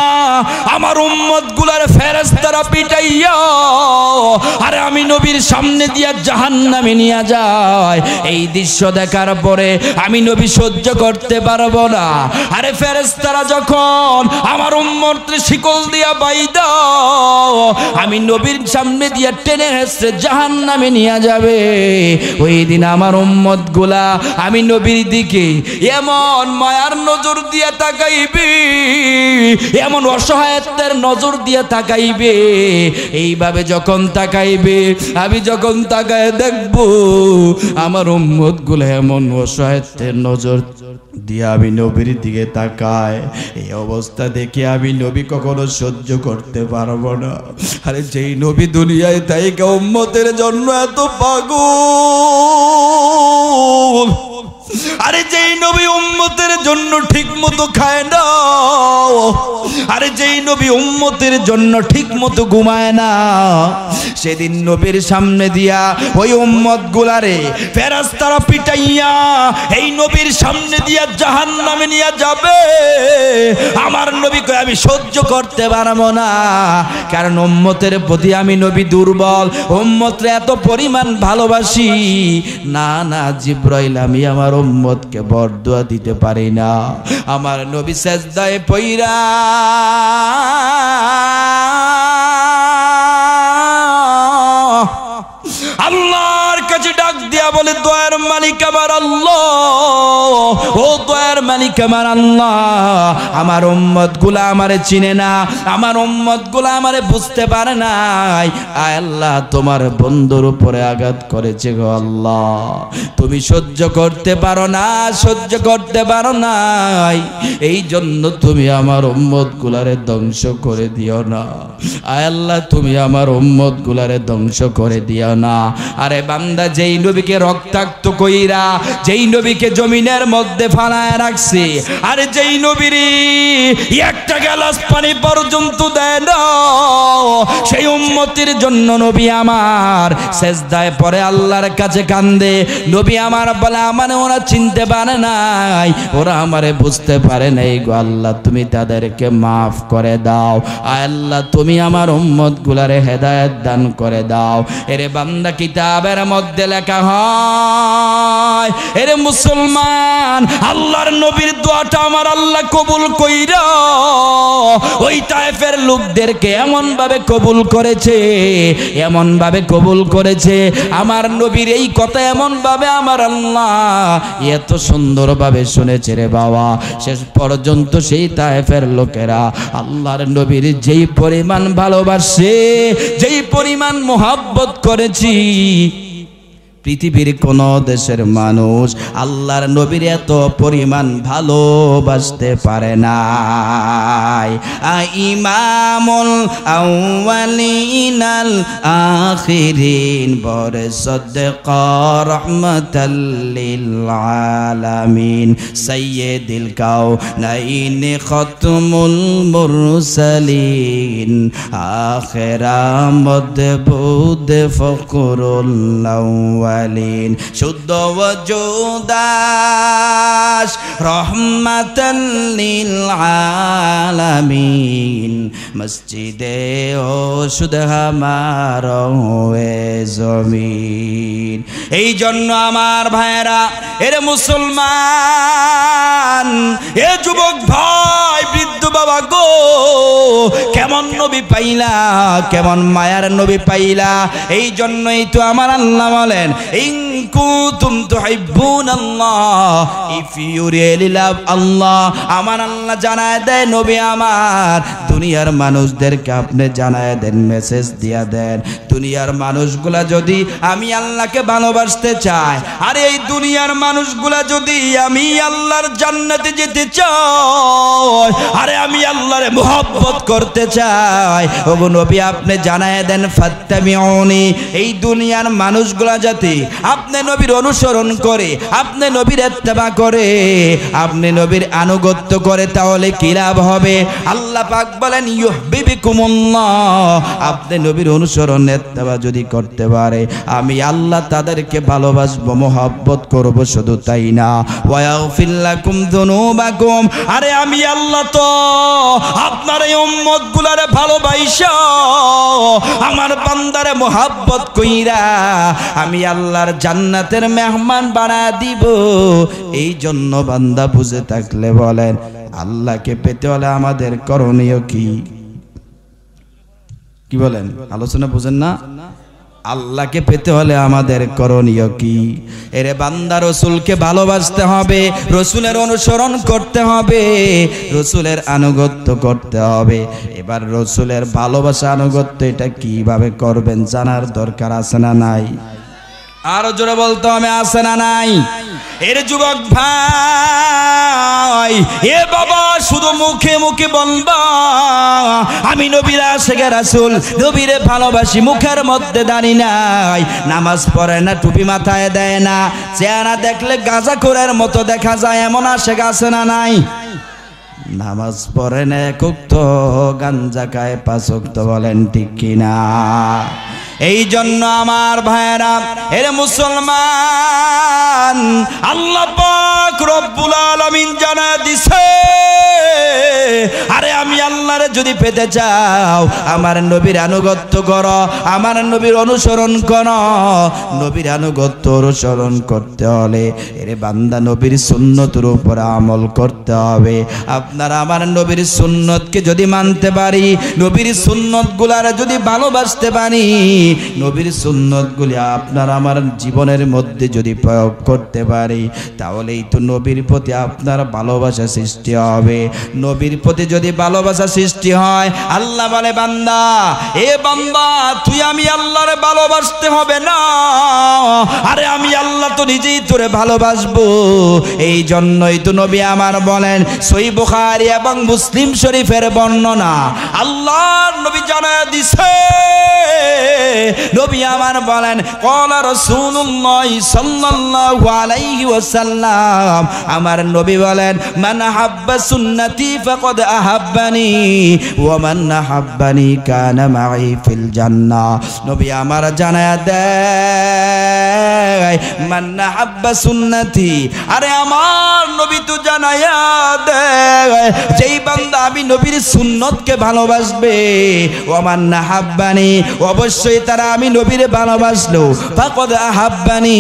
আমার উম্মত গুলার ফেরেশতারা পিটাইয়া আরে আমি নবীর সামনে দিয়া জাহান্নামে নিয়ে যায়, এই দৃশ্য দেখার পরে আমি নবী সহ্য করতে পারবো না। আরে ফেরেশতারা যখন আমার উম্মতকে শিকল দিয়া বাইদা আমি নবীর সামনে দিয়া টেনে হেসে জাহান্নামে নিয়ে যাবে, ওই দিন আমার উম্মত গুলা আমি নবীর দিকে এমন মায়ার নজর দিয়া তাকাইবে, এমন অসহায়ত্বের নজর দিয়ে তাকাইবে, এইভাবে যখন তাকাইবে আমি যখন তাকায় দেখব আমার উম্মত গুলো এমন অসহায়ত্বের নজর দিয়ে আমি নবীর দিকে তাকায়, এই অবস্থা দেখে আমি নবী কখনো সহ্য করতে পারবো না। আরে যেই নবী দুনিয়ায় তাই উম্মতের জন্য এত পাগল, আরে যেই নবী উম্মতের জন্য ঠিক মতো খায় না, আরে যেই নবী উম্মতের জন্য ঠিক মতো ঘুমায় না, সেদিন নবীর সামনে দিয়া ওই উম্মত গুলারে ফেরেশতারা পিটাইয়া এই নবীর সামনে দিয়া জাহান্নামে নিয়ে যাবে, আমার নবীকে আমি সহ্য করতে পারবো না, কারণ উম্মতের প্রতি আমি নবী দুর্বল, উম্মতরে এত পরিমাণ ভালোবাসি। না না জিবরাইল, আমি আমার উম্মতকে বরদুয়া দিতে পারি না। আমার নবী সেজদায় পইরা আল্লাহর কাছে ডাক দিয়া বলে, দয়ার মালিক আমার আল্লাহ, ও দয়ার মালিক আমার আল্লাহ, আমার উম্মত গুলা আমারে চিনে না, আমার উম্মত গুলা আমারে বুঝতে পারে নাই, আয় আল্লাহ তোমার বন্ধুর উপরে আঘাত করেছে গো আল্লাহ, তুমি সহ্য করতে পারো না, সহ্য করতে পারো নাই, এই জন্য তুমি আমার উম্মত গুলারে ধ্বংস করে দিও না, আয় আল্লাহ তুমি আমার উম্মত গুলারে ধ্বংস করে দিও না। আরে বান্দা যেই নবীকে রক্তাক্ত কইরা যেই নবীকে জমিনের মধ্যে ফালায় রাখছে, আরে যেই নবীর একটা গ্লাস পানি পর্যন্ত দেয় না, সেই উম্মতের জন্য নবী আমার সেজদায় পড়ে আল্লাহর কাছে কান্দে, নবী আমার বলে আমারে ওরা চিনতে পারে নাই, ওরা আমারে বুঝতে পারে নাই গো আল্লাহ, তুমি তাদেরকে মাফ করে দাও, আয় আল্লাহ তুমি আমার উম্মত গুলারে হেদায়েত দান করে দাও। এরে বান্দা কিতাবের মধ্যে মধ্যে লেখা হয়, এরে মুসলমান, আল্লাহর নবীর দোয়াটা আমার আল্লাহ কবুল কইরা ওই তায়েফের লোকদেরকে এমন ভাবে কবুল করেছে, এমন ভাবে কবুল করেছে। আমার নবীর এই কথা এমন ভাবে আমার আল্লাহ এত সুন্দর ভাবে শুনেছে রে বাবা, শেষ পর্যন্ত সেই তায়েফের লোকেরা আল্লাহর নবীর যেই পরিমাণ ভালোবাসে, যেই পরিমাণ মোহাব্বত করেছি, পৃথিবীর কোন দেশের মানুষ আল্লাহর নবীর এত পরিমাণ ভালোবাসতে পারে না। ইমামুল আউয়ালিনাল আখিরিন বরে সদকা রাহমাতাল লিল আলামিন সাইয়্যিদুল কাউনাইন খাতমুল মুরসালিন আখিরামদ বুদ ফখরুল আউয়ালিন শুদ্ধ ওজুদাস রহমাতাল লিল আলামিন মসজিদে ও শুদ্ধ হামারো এ জমিন। এই জন্য আমার ভাইরা, এরে মুসলমান, এ যুবক ভাই, বৃদ্ধ বাবা গো, কেমন নবী পাইলা, কেমন মায়ার নবী পাইলা। এই জন্যই তো আমার আল্লাহ বলেন, ইন কুনতুম তুহিব্বুনাল্লাহ, ইফ ইউ রিয়েলি লাভ আল্লাহ। আমার আল্লাহ জানায় দেয়, নবী আমার দুনিয়ার মানুষদেরকে আপনি জানায় দেন, মেসেজ দিয়া দেন, দুনিয়ার মানুষগুলা যদি আমি আল্লাহকে ভালোবাসতে চায়, আর এই দুনিয়ার মানুষগুলা যদি আমি আল্লাহর জান্নাতে যেতে চাই, আরে আমি আল্লাহরে মুহাব্বত করতে চাই, ওগো নবী আপনি জানায় দেন ফাত্তাবিউনি। এই দুনিয়ার মানুষগুলা যাতে আপনি নবীর অনুসরণ করে, আপনি নবীর ইত্তেবা করে, আপনি নবীর আনুগত্য করে, তাহলে কি লাভ হবে? আল্লাহ পাক বলেন ইউহিব্বুকুমুল্লাহ, আপনি নবীর অনুসরণ ইত্তেবা যদি করতে পারে, আমি আল্লাহ তাদেরকে ভালোবাসবো, মুহাব্বত করব। শুধু তাই না, ওয়া ইয়াগফির লাকুম যুনুবাকুম, আরে আমি আল্লাহ তো আপনার এই উম্মতগুলারে ভালোবাসা, আমার বান্দারে মুহাব্বত কইরা আমি আল্লাহর জান্নাতের মেহমান বানায় দিব। এই জন্য বান্দা বুঝে থাকলে বলেন, আল্লাহকে পেতে হলে আমাদের করণীয় কি? কি বলেন? আলোচনা বুঝেন না? আল্লাহকে পেতে হলে আমাদের করণীয় কি? এরে বান্দা, রসুলকে ভালোবাসতে হবে, রসুলের অনুসরণ করতে হবে, রসুলের আনুগত্য করতে হবে। এবার রসুলের ভালোবাসা, আনুগত্য এটা কিভাবে করবেন জানার দরকার আছে না নাই? আরো জোরে বলতে হবে, আছে না নাই? এর যুবক ভাই, এ বাবা, শুধু মুখে মুখে বলবা আমি নবীর আশিক রাসূল, নবীরে ভালোবাসি, মুখের মধ্যে দাঁড়ি নাই, নামাজ পড়ে না, টুপি মাথায় দেয় না, চেহারা দেখলে গাঁজাখোরের মতো দেখা যায়, এমন আশিক আছে না নাই? নামাজ পড়ে না, এক ওয়াক্ত গাঞ্জা খায়, 5 ওয়াক্ত, বলেন ঠিক কিনা? এই জন্য আমার ভাইরা, এরে মুসলমান, আল্লাহ পাক রব্বুল আলামিন জানায় দিছে, আরে আমি আল্লাহরে যদি পেতে চাও, আমার নবীর আনুগত্য করো, আমার নবীর অনুসরণ করো। নবীর আনুগত্য অনুসরণ করতে হলে এরে বান্দা নবীর সুন্নতের উপর আমল করতে হবে। আপনারা আমার নবীর সুন্নতকে যদি মানতে পারি, নবীর সুন্নতগুলার যদি ভালোবাসতে পারি, নবীর সুন্নতগুলি আপনার আমার জীবনের মধ্যে যদি প্রয়োগ করতে পারি, তাহলেই তো নবীর প্রতি আপনার ভালোবাসা সৃষ্টি হবে। নবীর প্রতি যদি ভালোবাসা সৃষ্টি হয়, আল্লাহ বলে, বান্দা, এ বান্দা, তুই আমি আল্লাহরে ভালোবাসতে হবে না, আরে আমি আল্লাহ তো নিজেই তোরে ভালোবাসবো। এই জন্যই তো নবী আমার বলেন, সহিহ বুখারী এবং মুসলিম শরীফের বর্ণনা, আল্লাহর নবী জানায় দিছে, নবী আমার বলেন, ক্বালা রাসূলুল্লাহ সাল্লাল্লাহু আলাইহি ওয়াসাল্লাম, আমার নবী বলেন, মান হাব্বা সুন্নতি ফাকাদ আহাব্বানি ওয়া মান আহাব্বানি কানা মাই ফিল জান্নাহ। নবী আমার জানায়া দেয়, মান মান আহাব্বা সুন্নতি, আরে আমার নবী তো জানায়া দেয় যেই বান্দা আমি নবীর সুন্নতকে ভালোবাসবে, ওয়া মান আহাব্বানি, অবশ্যই তারা আমি নবীরে ভালোবাসলো, ফাকাদ আহাব্বানি,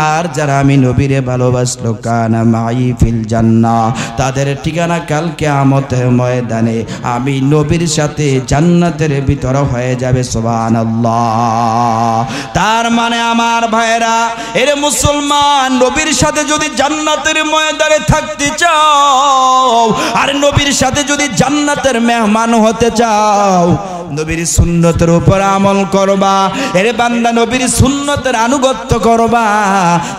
আর যারা আমি নবীরে ভালোবাসলো কানা মাই ফিল জান্নাহ, তাদের ঠিকানা কাল কিয়ামতের ময়দানে আমি নবীর সাথে জান্নাতের ভিতর হয়ে যাবে। সুবহানাল্লাহ। তার মানে আমার ভাইরা, এর মুসলমান, নবীর সাথে যদি জান্নাতের ময়দানে থাকতে চাও, আর নবীর সাথে যদি জান্নাতের মেহমান হতে চাও, নবীর সুন্নতের উপর আমল করবা, এর বান্দা নবীর সুন্নতের আনুগত্য করবা,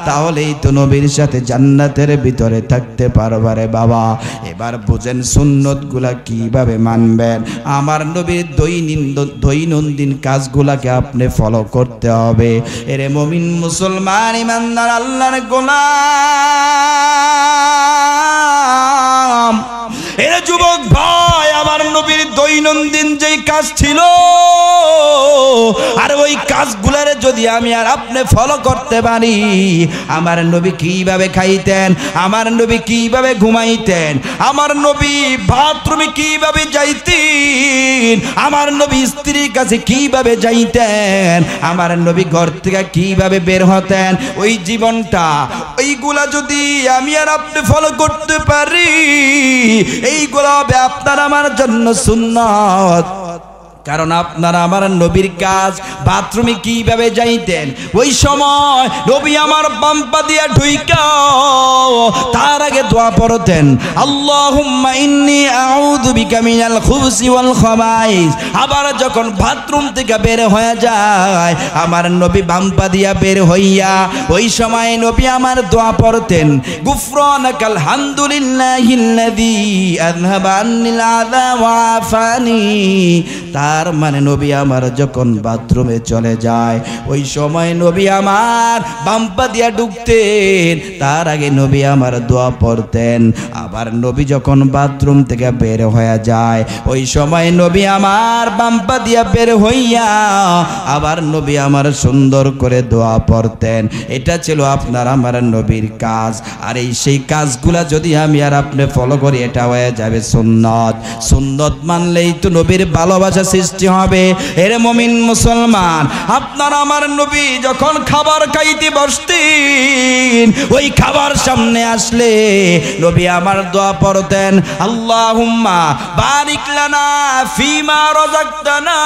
তাহলেই তো নবীর সাথে জান্নাতের ভিতরে থাকতে পারবা রে বাবা। এবার বুঝেন সুন্নতগুলা কিভাবে মানবেন। আমার নবীর দৈনন্দিন কাজগুলাকে আপনি ফলো করতে হবে। এরে মুমিন মুসলমান ইমানদার আল্লাহর গোলাম, এরে যুবক ভাই, আমার নবীর দৈনন্দিন যেই কাজ ছিল, আর ওই কাজগুলারে যদি আমি আর আপনি ফলো করতে পারি, আমার নবী কিভাবে খাইতেন, আমার নবী কিভাবে ঘুমাইতেন, আমার নবী বাথরুমে কিভাবে যাইতেন, আমার নবী স্ত্রীর কাছে কিভাবে যাইতেন, আমার নবী ঘর থেকে কিভাবে বের হতেন, ওই জীবনটা, ওইগুলা যদি আমি আর আপনি ফলো করতে পারি, এইগুলা হবে আপনার আমার জন্য সুন্নাত। কারণ আপনারা আমার নবীর কাজ, বাথরুমে কিভাবে যাইতেন, ওই সময় নবী আমার বাম পা দিয়া ঢুইকা তার আগে দোয়া পড়তেন, আল্লাহুম্মা ইন্নী আউযু বিকা মিনাল খুবসি ওয়াল খাবাইস। আবার যখন বাথরুম থেকে বের হয়ে যায়, আমার নবী বাম পা দিয়া বের হইয়া ওই সময় নবী আমার দোয়া পড়তেন, গুফরানাকাল হামদুলিল্লাহিল্লাযী আযহাবা আন্নিল আযা ওয়া আফানি। তার মানে নবী আমার যখন বাথরুমে চলে যায়, ওই সময় নবী আমার বাম পা দিয়া ঢুকতেন, তার আগে নবী আমার দোয়া পড়তেন। আবার নবী যখন বাথরুম থেকে বের হয়ে যায়, ওই সময় নবী আমার বাম পা দিয়া বের হইয়া আবার নবী আমার সুন্দর করে দোয়া পড়তেন। এটা ছিল আপনার আমার নবীর কাজ। আর এই সেই কাজগুলা যদি আমি আর আপনি ফলো করি, এটা হয়ে যাবে সুন্নত। সুন্নত মানলেই তো নবীর ভালোবাসা সৃষ্টি হবে। এর মুমিন মুসলমান, আপনার আমার নবী যখন খাবার খাইতে বসতেন, ওই খাবার সামনে আসলে নবী আমার দোয়া পড়তেন, আল্লাহুম্মা বারিক লানা ফিমা রাযাকতানা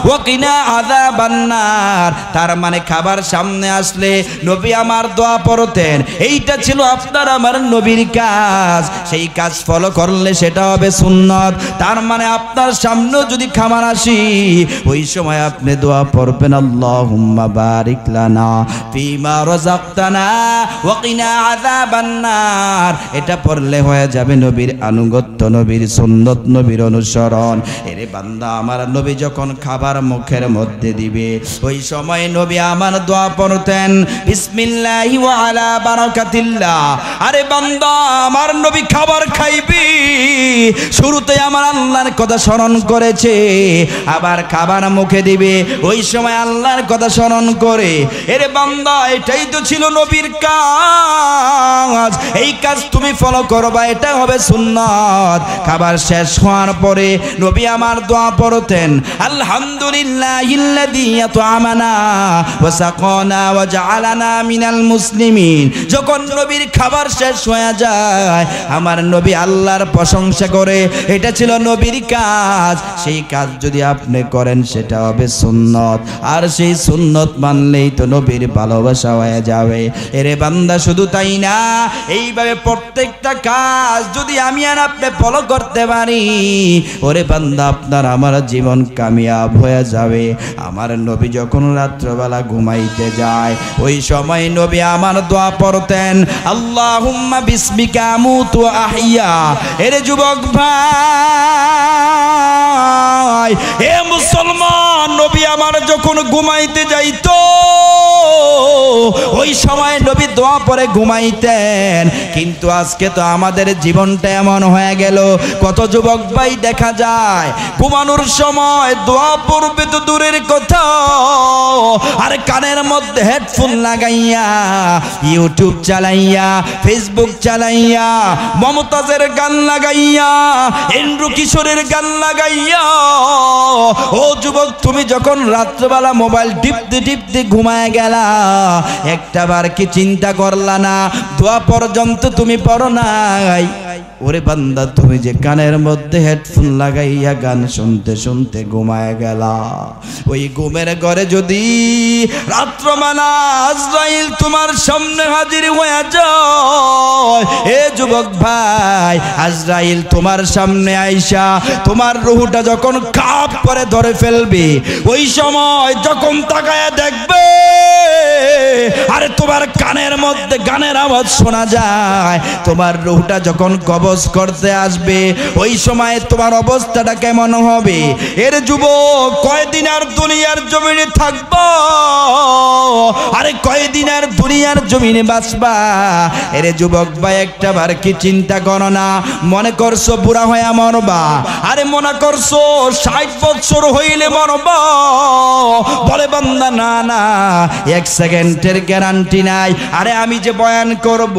ওয়া কিনা আযাবান নার। তার মানে খাবার সামনে আসলে নবী আমার দোয়া পড়তেন। এইটা ছিল আপনার আমার নবীর কাজ। সেই কাজ ফলো করলে সেটা হবে সুন্নত। তার মানে আপনার সামনে যদি খাবার আসি, ওই সময় আপনি দোয়া পড়বেন, আল্লাহুম্মা বারিক লানা ফিমা রাযাকতানা ওয়া কিনা আযাবান নার। এটা পড়লে হয়ে যাবে নবীর আনুগত্য, নবীর সুন্নত, নবীর অনুসরণ। এরে বান্দা, আমার নবী যখন খাবার মুখের মধ্যে দিবে, ওই সময় নবী আমার দোয়া পড়তেন, বিসমিল্লাহি ওয়া আলা বারাকাতিল্লাহ। আরে বান্দা, আমার নবী খাবার খাইবি, শুরুতে আমার আল্লাহর কথা স্মরণ করেছে, আবার খাবার মুখে দিবে, ওই সময় আল্লাহর কথা স্মরণ করে। এরে বান্দা, এটাই তো ছিল নবীর কাজ। এই কাজ তুমি ফলো করবা, এটা হবে সুন্নাত। খাবার শেষ হওয়ার পরে নবী আমার দোয়া পড়তেন, আলহামদুলিল্লাহিল্লাযী আত'আমানা ওয়া সাকানা ওয়া জাআলানা মিনাল মুসলিমিন। যখন নবীর খাবার শেষ হয়ে যায়, আমার নবী আল্লাহর প্রশংসা করে। এটা ছিল নবীর কাজ। সেই কাজ যদি আপনি করেন, সেটা হবে সুন্নত। আর সেই সুন্নত মানলেই তো নবীর ভালোবাসা হয়ে যাবে। এরে বান্দা, শুধু তাই না, এইভাবে প্রত্যেকটা কাজ যদি আমি আর আপনি ফলো করতে পারি, ওরে বান্দা, আপনার আমার জীবন কামিয়াব হয়ে যাবে। আমার নবী যখন রাত্রবেলা ঘুমাইতে যায়, ওই সময় নবী আমার দোয়া পড়তেন, আল্লাহুম্মা বিসমিকা আমুতু ওয়া আহইয়া। এরে যুবক ভাই, হে মুসলমান, নবী আমার যখন ঘুমাইতে যাইতো, ওই ওই সময় নবী দোয়া পড়ে ঘুমাইতেন। কিন্তু আজকে তো আমাদের জীবনটা এমন হয়ে গেল, কত যুবক ভাই দেখা যায় ঘুমানোর সময় দোয়া পড়বে তো দূরের কথা, আর কানের মধ্যে হেডফোন লাগাইয়া ইউটিউব চালাইয়া, ফেসবুক চালাইয়া, মমতাজের গান লাগাইয়া, এন্ড্রু কিশোরের গান লাগাইয়া। ও যুবক, তুমি যখন রাত্রবেলা মোবাইল টিপতে টিপতে ঘুমায় গেলা, একটা বার কি চিন্তা করলা না দোয়া পর্যন্ত তুমি পড়ো নাই? ওরে বান্দা, তুমি যে কানের মধ্যে হেডফোন লাগাইয়া গান শুনতে শুনতে ঘুমায় গেলা, ওই ঘুমের ঘরে যদি রাত্রবেলা আজরাইল তোমার সামনে হাজির হয়ে যায়, এ যুবক ভাই, আজরাইল তোমার সামনে আইসা তোমার রুহটা যখন কাপ করে ধরে ফেলবে, ওই সময় যখন তাকায়া দেখবে আরে তোমার কানের মধ্যে গানের আওয়াজ শোনা যায়, তোমার রুহটা যখন কবজ করতে আসবে, ওই সময় তোমার অবস্থাটা কেমন হবে? এর যুবক, কয়দিন আর দুনিয়ার জমিনে থাকবো? আরে কয়দিন আর দুনিয়ার জমিনে বাঁচবা? এরে যুবক ভাই, একটা বার কি চিন্তা করো না? মনে করছো বুড়া হয়ে মরবা, আরে মনে করছো 60 বছর হইলে মরবা? বলে বান্দা, না না, 1 সেকেন্ডের গ্যারান্টি নাই। আরে আমি যে বয়ান করব,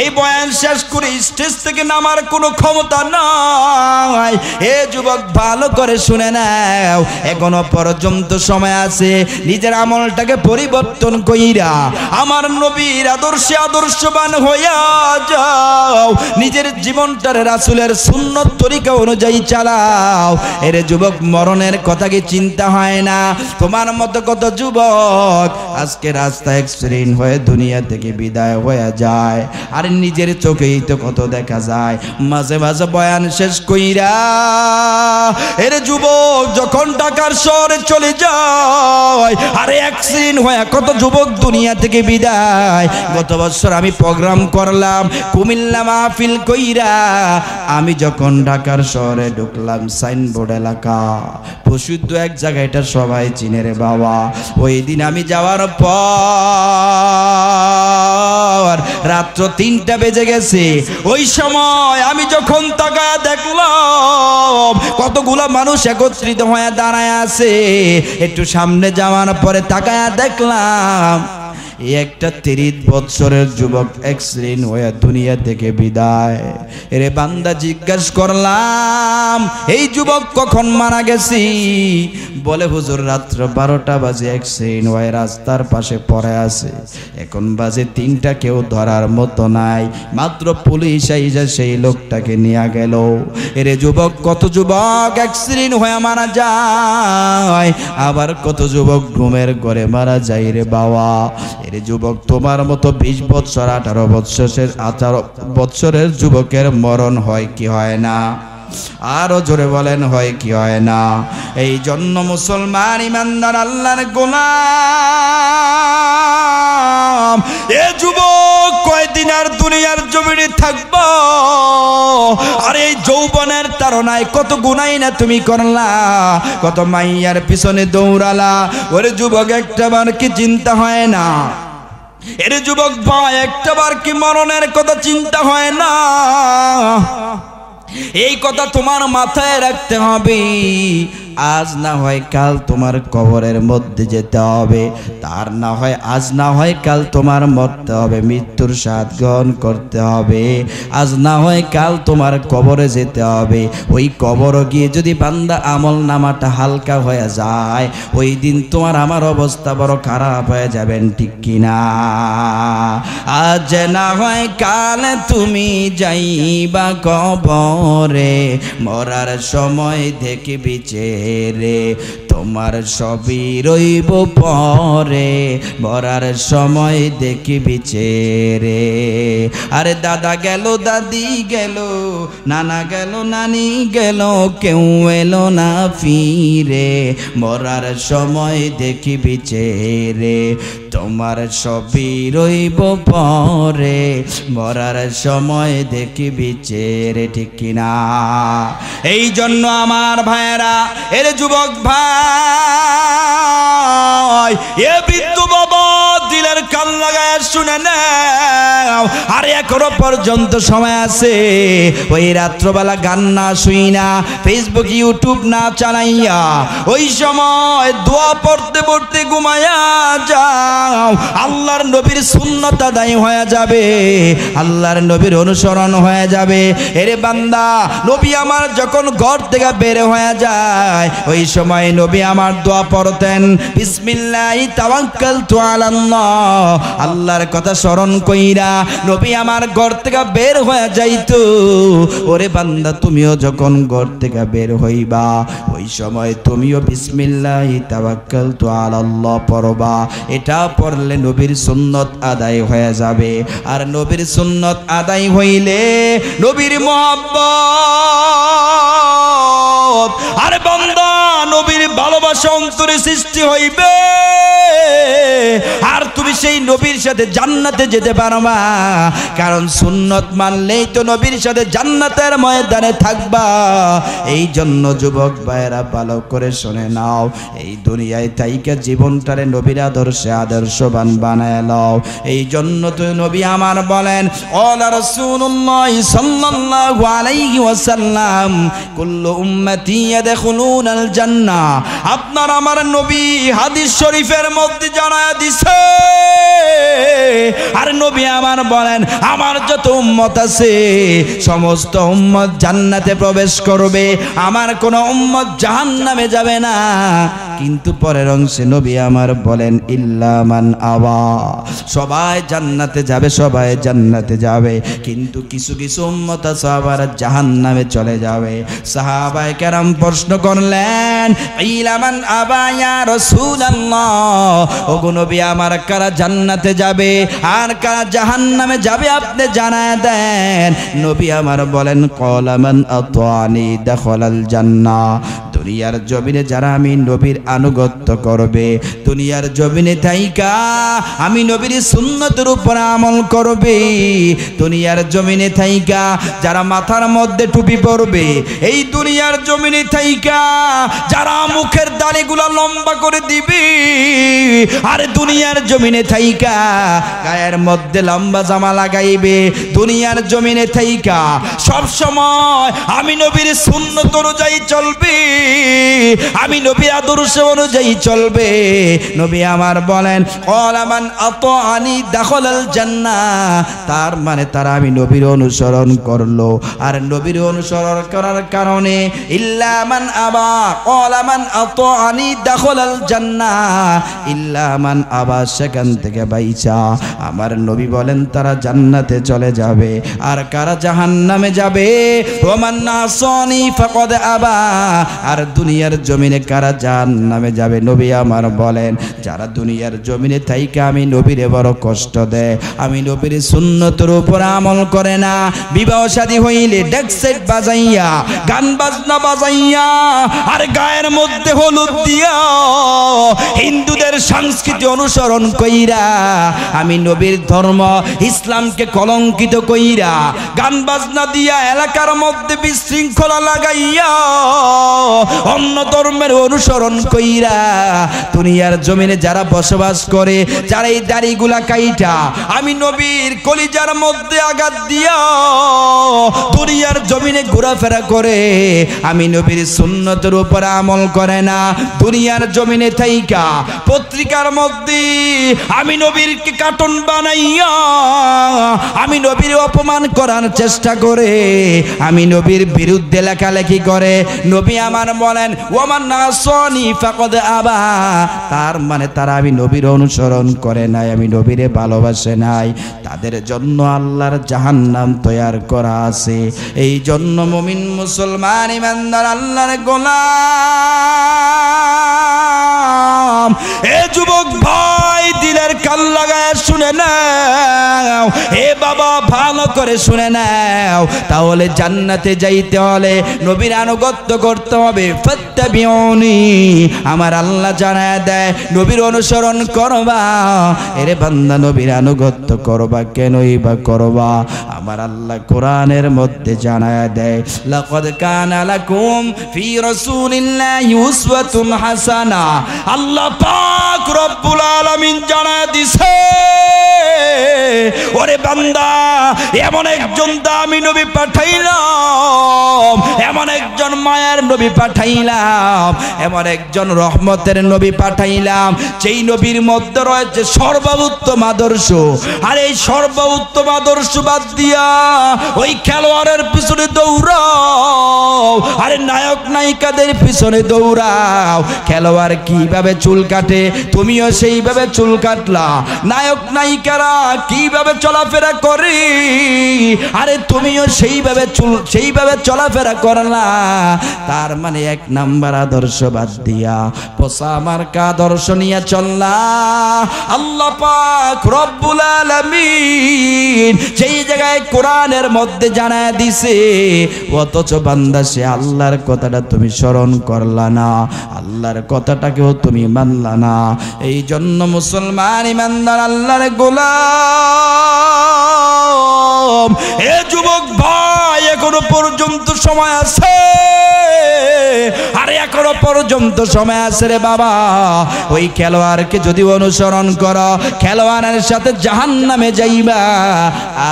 এই বয়ান শেষ করে স্টেজ থেকে নামার কোনো ক্ষমতা নাই। এ যুবক, ভালো করে শুনে নাও, এখনো পর্যন্ত সময় আছে। নিজের আমলটাকে পরিবর্তন কইরা আমার নবীর আদর্শে আদর্শবান হইয়া যাও, নিজের জীবনটার রাসূলের সুন্নত তরিকা অনুযায়ী চালাও। এর যুবক, মরণের কথা কি চিন্তা হয় না? তোমার মতো কত যুবক আজকে রাস্তায় অ্যাক্সিডেন্ট হয়ে দুনিয়া থেকে বিদায় হয়ে যায়, আর নিজের চোখেই তো কত দেখা যায়। মাঝে মাঝে বয়ান শেষ কইরা এর যুবক যখন ঢাকার শহরে চলে যায়, আরে অ্যাক্সিডেন্ট হয়ে কত যুবক দুনিয়া থেকে বিদায়। গত বছর আমি প্রোগ্রাম করলাম কুমিল্লা মাহফিল কইরা, আমি যখন ঢাকার শহরে ঢুকলাম সাইনবোর্ড এলাকা, প্রসিদ্ধ এক জায়গা, এটা সবাই চিনে রে বাবা। ওই দিন আমি যাওয়ার পর রাত্র 3টা বেজে গেছে। ওই সময় আমি যখন তাকায়া দেখলাম কতগুলা মানুষ একত্রিত হয়ে দাঁড়ায় আছে, একটু সামনে যাওয়ার পরে তাকায়া দেখলাম একটা 30 বছরের যুবক অ্যাক্সিডেন্ট হয়ে দুনিয়া থেকে বিদায়। এরে বান্দা, জিজ্ঞাসা করলাম এই যুবক কখন মারা গেছি? বলে হুজুর রাত্র 12টা বাজে অ্যাক্সিডেন্ট হয়ে রাস্তার পাশে পড়ে আছে, এখন বাজে 3টা, কেউ ধরার মতো নাই, মাত্র পুলিশ আইসা সেই লোকটাকে নিয়ে গেল। এরে যুবক, কত যুবক অ্যাক্সিডেন্ট হয়ে মারা যায়, আবার কত যুবক ঘুমের ঘরে মারা যায় রে বাবা। এরে যুবক, তোমার মতো 20 বছর 18 বছরের যুবকের মরণ হয় কি হয় না? আরো জোরে বলেন, হয় কি হয় না? এই জন্য মুসলমান ইমানদার আল্লাহর গোলাম, এ যুবক কয়দিন আর দুনিয়ার জমিনে থাকবো? আর এই যৌবনের তাড়নায় কত গুনাই না তুমি করলা, কত মাইয়ার পিছনে দৌড়ালা। ওরে যুবক, একটাবার কি চিন্তা হয় না? এর যুবক ভাই, একটাবার কি মরণের কথা চিন্তা হয় না? এই কথা তোমার মাথায় রাখতে হবে। আজ না হয় কাল তোমার কবরের মধ্যে যেতে হবে, তার না হয় আজ না হয় কাল তোমার মরতে হবে, মৃত্যুর স্বাদ গ্রহণ করতে হবে। আজ না হয় কাল তোমার কবরে যেতে হবে। ওই কবরে গিয়ে যদি বান্দা আমল নামাটা হালকা হয়ে যায়, ওই দিন তোমার আমার অবস্থা বড় খারাপ হয়ে যাবেন, ঠিক কিনা? আজ না হয় কাল তুমি যাইবা কবরে, মরার সময় দেখবি রে তোমার সবই রইব পরে, মরার সময় দেখবি রে। আরে দাদা গেল, দাদি গেল, নানা গেল, নানি গেল, কেউ এলো না ফিরে, মরার সময় দেখবি রে তোমার সবই রইব পরে, মরার সময় দেখবি রে, ঠিক কিনা? এই জন্য আমার ভাইয়েরা, এর যুবক ভাই, নয়। এ বৃদ্ধ বাবা দিলের কান লাগায় শুনে নাও, আর এখনো পর্যন্ত সময় আছে। ওই রাত্রবেলা গান না শুই না, ফেসবুক ইউটিউব না চালাইয়া ওই সময় দোয়া পড়তে পড়তে ঘুমায়া যাও। আল্লাহর নবীর সুন্নাত আদায় হয়ে যাবে, আল্লাহর নবীর অনুসরণ হয়ে যাবে। এরে বান্দা, নবী আমার যখন ঘর থেকে বের হয়ে যায় ওই সময় নবী আমার দোয়া পড়তেন, বিসমিল্লাহি তাওয়াক্কালতু আলাল্লাহ। আল্লাহর কথা স্মরণ কইরা নবী আমার ঘর থেকে বের হয়ে যাইতো। ওরে বান্দা, তুমিও যখন ঘর থেকে বের হইবা ওই সময় তুমিও বিসমিল্লাহি তাওয়াক্কালতু আলাল্লাহ পড়বা। এটা পড়লে নবীর সুন্নত আদায় হয়ে যাবে। আর নবীর সুন্নত আদায় হইলে নবীর মহব্বত, আরে বান্দা নবীর ভালোবাসা অন্তরে সৃষ্টি হইবে। আর তুমি সেই নবীর সাথে জান্নাতে যেতে পারবা, কারণ সুন্নত মানলেই তো নবীর সাথে জান্নাতের ময়দানে থাকবা। এই জন্য যুবক ভাইয়েরা ভালো করে শুনে নাও, এই দুনিয়ায় তাইকা জীবনটারে নবীর আদর্শে আদর্শবান বানায় নাও। এই জন্য তো নবী আমার বলেন, ওয়ালা রাসূলুল্লাহ সাল্লাল্লাহু আলাইহি ওয়াসাল্লাম কুল্লু উম্মতি ইয়াদখুলুনাল জান্নাহ। আপনার আমার নবী হাদিস শরীফের মধ্যে জানায়া দিছে, আর নবী আমার বলেন আমার যত উম্মত আছে সমস্ত উম্মত জান্নাতে প্রবেশ করবে, আমার কোন উম্মত জাহান্নামে যাবে না। কিন্তু পরের অংশে নবী আমার বলেন ইল্লা মান আবা, সবাই জান্নাতে যাবে, সবাই জান্নাতে যাবে, কিন্তু কিছু কিছু উম্মত আছে আবার জাহান্নামে চলে যাবে। সাহাবায়ে কেরাম প্রশ্ন করলেন, ইলা মান আবা ইয়া রাসূলুল্লাহ, ওগো নবী আমার কারা জান্নাতে যাবে আর কারা জাহান্নামে যাবে আপনি জানায় দেন। নবী আমার বলেন ক্বালা মান আতানি দাখালাল জান্নাহ। দুনিয়ার জমিনে যারা আমি নবীর আনুগত্য করবে, দুনিয়ার জমিনে থাইকা আমি নবীর সুন্নতের উপর আমল করবে, দুনিয়ার জমিনে থাইকা যারা মাথার মধ্যে টুপি পরবে, এই দুনিয়ার জমিনে থাইকা যারা মুখের দাড়িগুলা লম্বা করে দিবে, আর দুনিয়ার জমিনে থাইকা গায়ের মধ্যে লম্বা জামা লাগাইবে, দুনিয়ার জমিনে থাইকা সব সময় আমি নবীর সুন্নত অনুযায়ী চলবে, আমি নবীর আদর্শ অনুযায়ী চলবে। নবী আমার বলেন ক্বালা মান আতাআনি দাখালাল জান্নাহ, তার মানে তারা আমি নবীর অনুসরণ করলো। আর নবীর অনুসরণ করার কারণে ইল্লা মান আবা, ক্বালা মান আতাআনি দাখালাল জান্নাহ ইল্লা মান আবা, সেখান থেকে বাইচা আমার নবী বলেন তারা জান্নাতে চলে যাবে। আর কারা জাহান্নামে যাবে, ওমান নাসানি ফাকাদ আবা, আর দুনিয়ার জমিনে কারা জাহান্নামে যাবে, নবী আমার বলেন যারা দুনিয়ার জমিনে থাইকা আমি নবীরে বড় কষ্ট দেয়, আমি নবীর সুন্নতের উপর আমল করে না, বিবাহ শাদী হইলে ডেক সেট বাজাইয়া গান বাজনা বাজাইয়া আর গায়ের মধ্যে হলুদ দিয়া হিন্দুদের সংস্কৃতি অনুসরণ কইরা আমি নবীর ধর্ম ইসলামকে কলঙ্কিত কইরা গান বাজনা দিয়া এলাকার মধ্যে বিশৃঙ্খলা লাগাইয়া অন্য ধর্মের অনুসরণ কইরা দুনিয়ার জমিনে যারা বসবাস করে, যারা এই দাড়িগুলা কাইটা আমি নবীর কলিজার মধ্যে আঘাত দিয়া দুনিয়ার জমিনে ঘোরাফেরা করে, আমি নবীর সুন্নতের উপর আমল করে না, দুনিয়ার জমিনে থাইকা পত্রিকার মধ্যে আমি নবীর কার্টুন বানাইয়া আমি নবীর অপমান করার চেষ্টা করে, আমি নবীর বিরুদ্ধে লেখালেখি করে, নবী আমার বলেন ওমান নাসানি ফাকাদ আবা, তার মানে তারা আমি নবীর অনুসরণ করে নাই, আমি নবীরে ভালোবাসে নাই, তাদের জন্য আল্লাহর জাহান্নাম তৈয়ার করা আছে। এই জন্য মুমিন মুসলমান ইমানদার আল্লাহর গোলাম, এ যুবক ভাই দিলের দিলের কান লাগায় শুনে নাও, এ বাবা ভালো করে শুনে নাও, তাহলে জান্নাতে যাইতে হলে নবীর আনুগত্য করতে হবে। ফাত্তাবিউনি, আমার আল্লাহ জানায় দেয় নবীর অনুসরণ করবা। এরে বান্দা নবীর আনুগত্য করবা, কেনই বা করবা? আমার আল্লাহ কোরআনের মধ্যে জানায় দেয়, লাকাদ কানা লাকুম ফি রাসূলিল্লাহি উসওয়াতুন হাসানা। আল্লাহ পাক রব্বুল আলামিন জানায় দিছে, ওরে বান্দা এমন একজন দামি নবী পাঠাইলাম, এমন একজন মায়ার নবী পাঠাইলাম, এমন একজন রহমতের নবী পাঠাইলাম, যেই নবীর মধ্যে রয়েছে সর্বোত্তম আদর্শ। আর এই সর্বোত্তম আদর্শ বাদ দিয়া ওই খেলোয়াড়ের পিছনে দৌড়াও, আরে নায়ক নায়িকাদের পিছনে দৌড়াও। খেলোয়াড় কিভাবে চুল কাটে তুমিও সেইভাবে চুল কাটলা, নায়ক নায়িকারা কিভাবে চলাফেরা করে আরে তুমিও সেইভাবে চলাফেরা করলা। তার মানে এক নাম্বার আদর্শ বাদ দিয়া পোষা মার্কা আদর্শ নিয়ে চললা। আল্লাহ পাক রব্বুল আলামিন সেই জায়গায় কোরআনের মধ্যে জানায় দিছে, অথচ বান্দা সে আল্লাহর কথাটা তুমি স্মরণ করলা না, আল্লাহর কথাটাকেও তুমি মানলা না। এই জন্য মুসলমান ইমানদার আল্লাহর গোলাম, এ যুবক ভাই এখনো পর্যন্ত সময় আছে, আরে এখনো পর্যন্ত সময় আছে রে বাবা। ওই খেলোয়াড়কে যদি অনুসরণ করো খেলোয়াড়ের সাথে জাহান্নামে যাইবা,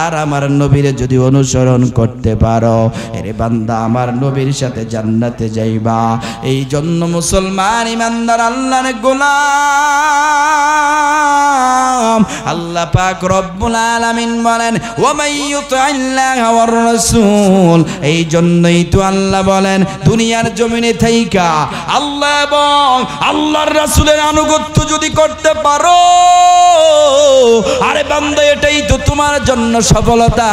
আর আমার নবীরে যদি অনুসরণ করতে পারো এরে বান্দা আমার নবীর সাথে জান্নাতে যাইবা। এই জন্য মুসলমান ইমানদার আল্লাহর গোলাম, আল্লাহ পাক রব্বুল আলামিন বলেন ওয়া মান ইউতিল্লাহ ওয়ার রাসূল। এই জন্যই তো আল্লাহ বলেন দুনিয়ার জমিনে থাইকা আল্লাহ এবং আল্লাহর রাসূলের আনুগত্য যদি করতে পারো, আরে বান্দা এটাই তো তোমার জন্য সফলতা,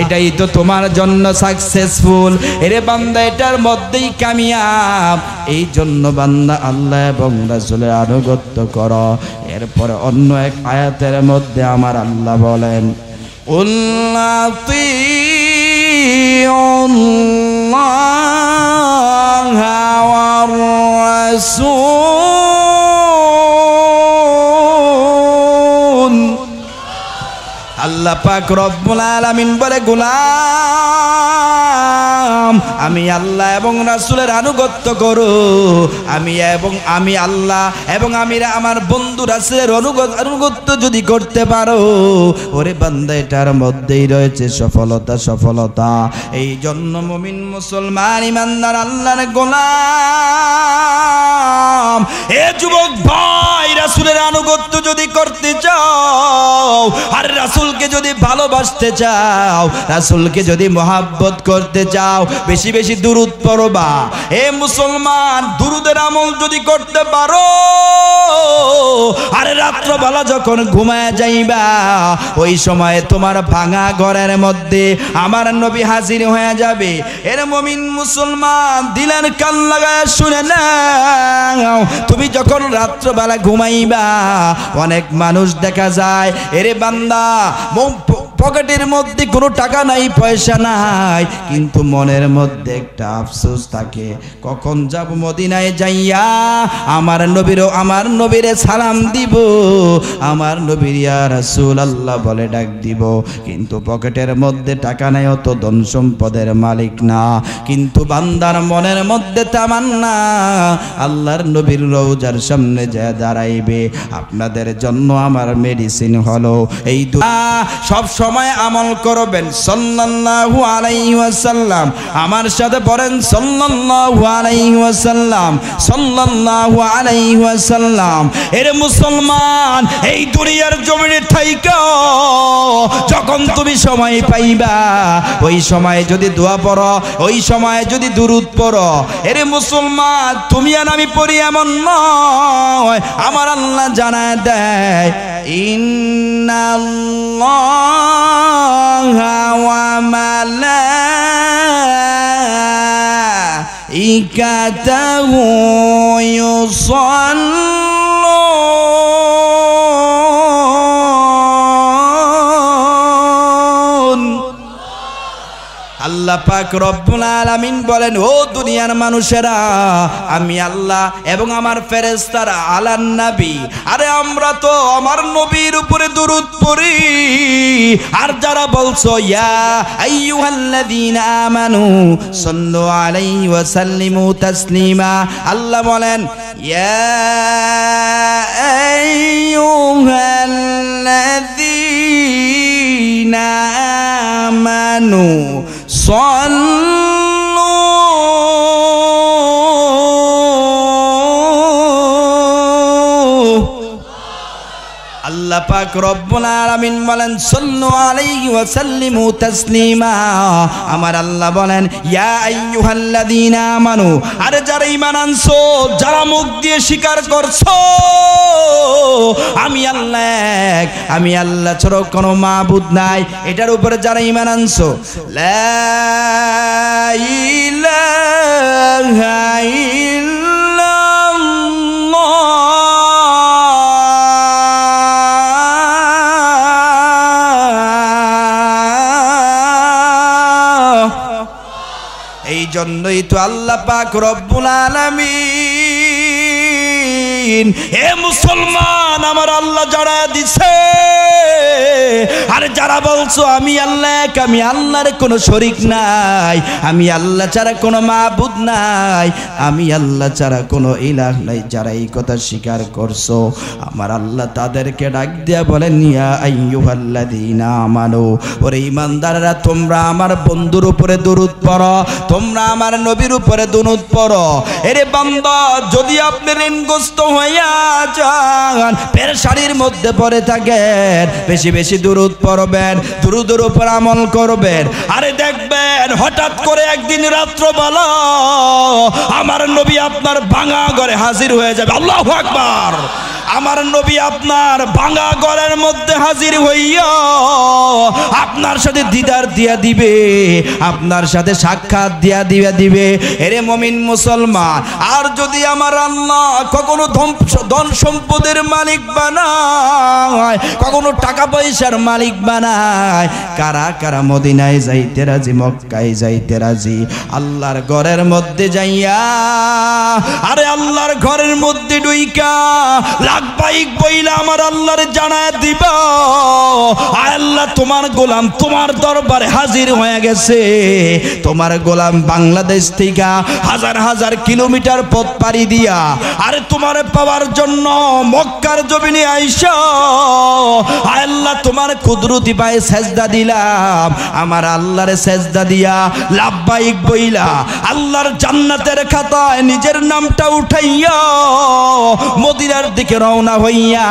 এটাই তো তোমার জন্য সাকসেসফুল। এরে বান্দা এটার মধ্যেই কামিয়াব। এই জন্য বান্দা আল্লাহ এবং রাসূলের আনুগত্য করো। এরপরে অন্য এক আয়াতের মধ্যে আমার আল্লাহ বলেন আল্লাহ ওয়ার রাসূল। আল্লাহ পাক রব্বুল আলামিন বলে গোলাম আমি আল্লাহ এবং রাসূলের আনুগত্য করো, আমি আল্লাহ এবং আমার বন্ধু রাসূলের আনুগত্য যদি করতে পারো ওরে বান্দা এটার মধ্যেই রয়েছে সফলতা। এই জন্য মুমিন মুসলমান ইমানদার আল্লাহর গোলাম, এ যুবক ভাই রাসূলের আনুগত্য যদি করতে চাও আর রাসূলকে যদি ভালোবাসতে চাও, রাসূলকে যদি মহব্বত করতে চাও, বেশি বেশি দুরূদ পড়বা। এ মুসলমান দুরূদের আমল যদি করতে পারো, আরে রাত্রবেলা যখন ঘুমায় যাইবা ওই সময় তোমার ভাঙা ঘরের মধ্যে আমার নবী হাজির হয়ে যাবে। এর মুমিন মুসলমান দিলের কান লাগায় শুনে নাও, তুমি যখন রাত্রবেলা ঘুমাইবা অনেক মানুষ দেখা যায় এরে বান্দা পকেটের মধ্যে কোনো টাকা নাই, পয়সা নাই, কিন্তু মনের মধ্যে একটা আফসোস থাকে, কখন যাব মদিনায় যাইয়া আমার নবীরে সালাম দিব, আমার নবীর ইয়া রাসূলুল্লাহ বলে ডাক দিব, কিন্তু পকেটের মধ্যে টাকা নাই, অত ধন সম্পদের মালিক না, কিন্তু বান্দার মনের মধ্যে তামান্না আল্লাহর নবীর রওজার সামনে যায় দাঁড়াইবে। আপনাদের জন্য আমার মেডিসিন হলো এই দুআ, সব সময় আমল করবেন সাল্লাল্লাহু আলাইহি ওয়াসাল্লাম। আমার সাথে পড়েন সাল্লাল্লাহু আলাইহি ওয়াসাল্লাম, সাল্লাল্লাহু আলাইহি ওয়াসাল্লাম। এর মুসলমান এই দুনিয়ার জমিনে থাইকা যখন তুমি সময় পাইবা ওই সময় যদি দোয়া পড়ো, ওই সময় যদি দুরূদ পড়ো, এর মুসলমান তুমি আর আমি পড়ি এমন নয়, আমার আল্লাহ জানায় দেয় ইন্নাল্লাহা ওয়া মালাইকাতাহু ইউসাল্লুনা আল্লাহ পাক রব্বুল আলামিন বলেন, ও দুনিয়ার মানুষেরা, আমি আল্লাহ এবং আমার ফেরেশতারা আলান নবী, আরে আমরা তো আমার নবীর উপরে দুরূদ পড়ি। আর যারা বলছো ইয়া আইয়ুহাল্লাযীনা আমানু সাল্লু আলাইহি ওয়া সাল্লিমু তাসলিমা, আল্লাহ বলেন ইয়া আইয়ুহাল্লাযীনা আমানু সাল্লু আল্লাহ পাক রব্বুল আলামিন বলেন সাল্লু আলাইহি ওয়া সাল্লিমু তাসলিমা। আমার আল্লাহ বলেন ইয়া আইয়ুহাল্লাযীনা আমানু, আরে যারা ঈমান আনছো, যারা মুখ দিয়ে স্বীকার করছো আমি আল্লাহ এক, আমি আল্লাহ ছাড়া কোনো মাবুদ নাই, এটার উপরে যারা ঈমান আনছো, লা ইলাহা ইল্লাল্লাহ এই জন্যই তো আল্লাহ পাক রব্বুল আলামিন হে মুসলমান আমার আল্লাহ যারা দিছে, আর যারা বলছো আমি আল্লাহ এক, আমি আল্লাহর কোনো শরীক নাই, আমি আল্লাহ ছাড়া কোনো মাবুদ নাই, আমি আল্লাহ ছাড়া কোনো ইলাহ নাই, যারা এই কথা স্বীকার করছো আমার আল্লাহ তাদেরকে ডাক দিয়া বলেন ইয়া আইয়ুহাল্লাযীনা আমানু, ওরে ঈমানদাররা তোমরা আমার বন্ধুর উপরে দুরূদ পড়ো, তোমরা আমার নবীর উপরে দুরূদ পড়ো। এরে বান্দা, যদি আপনি ঋণগ্রস্ত হইয়া যান, পেরেশানির মধ্যে পড়ে থাকেন, বেশি বেশি দুরূদ পড়বেন, দুরূদের উপর আমল করবেন। আরে দেখবেন হঠাৎ করে একদিন রাত্রবেলা আমার নবী আপনার ভাঙা ঘরে হাজির হয়ে যাবে। আল্লাহু আকবার। আমার নবী আপনার ভাঙা ঘরের মধ্যে হাজির হইয়া আপনার সাথে দিদার দিয়া দিবে, আপনার সাথে সাক্ষাৎ দিয়া দিবে। এরে মুমিন মুসলমান, আর যদি আমার আল্লাহ কখনো ধন সম্পদের মালিক বানায়, কখনো টাকা পয়সার মালিক বানায়, কারা কারা মদিনায় যাইতে রাজি, মক্কায় যাইতে রাজি? আল্লাহর ঘরের মধ্যে যাইয়া, আরে আল্লাহর ঘরের মধ্যে ডুইকা লাখবাইক বইলা আমার আল্লাহরে জানায় দিবা, আল্লাহ তোমার গোলাম তোমার দরবারে হাজির হয়ে গেছে। তোমার গোলাম বাংলাদেশ থেকে হাজার হাজার কিলোমিটার পথ পাড়ি দিয়া আরে তোমার পাওয়ার জন্য মক্কার জমিনে আইসা আল্লাহ তোমার কুদরতি পায়ে সেজদা দিলাম। আমার আল্লাহরে সেজদা দিয়া লাভবাইক বইলা আল্লাহর জান্নাতের খাতায় নিজের নামটা উঠাইয়া মদিনার দিকে রওনা হইয়া,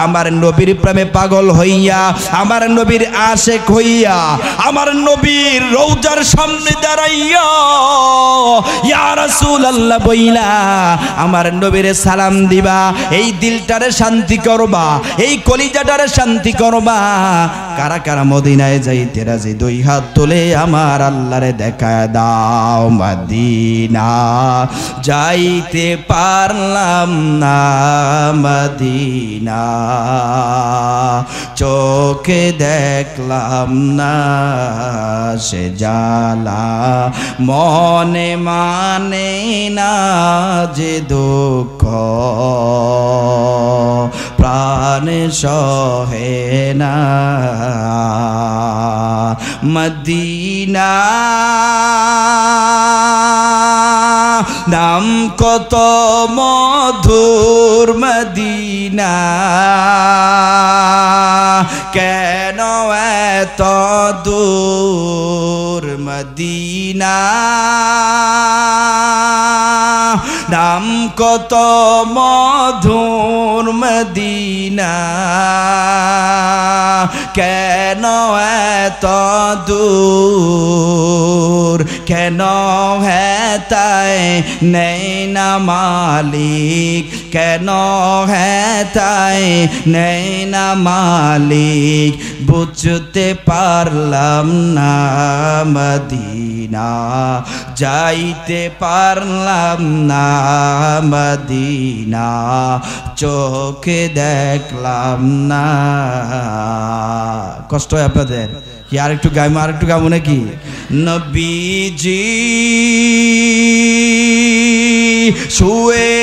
আমার নবীর প্রেমে পাগল হইয়া, আমার নবীর আশেক হইয়া, আমার নবীর রওজার সামনে দাঁড়াইয়া ইয়া রাসূলুল্লাহ বইলা আমার নবীরে সালাম দিবা, এই দিলটারে শান্তি করবা, এই কলিজাটারে শান্তি করবা। কারা কারা মদিনায় যাইতে রাজি? দুই হাত তুলে আমার আল্লাহরে দেখায় দাও। মদিনা যাইতে পারলাম না, মদিনা চোখে দেখলাম না, সে জ্বালা মনে মানে না, যে দুঃখ প্রাণে সহে না। মদিনা নাম কত মধুর, মদিনা কেন এত দূর? মদিনা নাম কত মধুর, মদিনা কেন এত দূর? কেন হেতাই নেই না মালিক, কেন হেতাই নেই না মালিক, বুঝতে পারলাম না। মদিনা যাইতে পারলাম না, মদিনা চোখে দেখলাম না। কষ্ট হয় আপনাদের? কি আর একটু গাইবো, আর একটু গাবো নাকি? নবীজি শুয়ে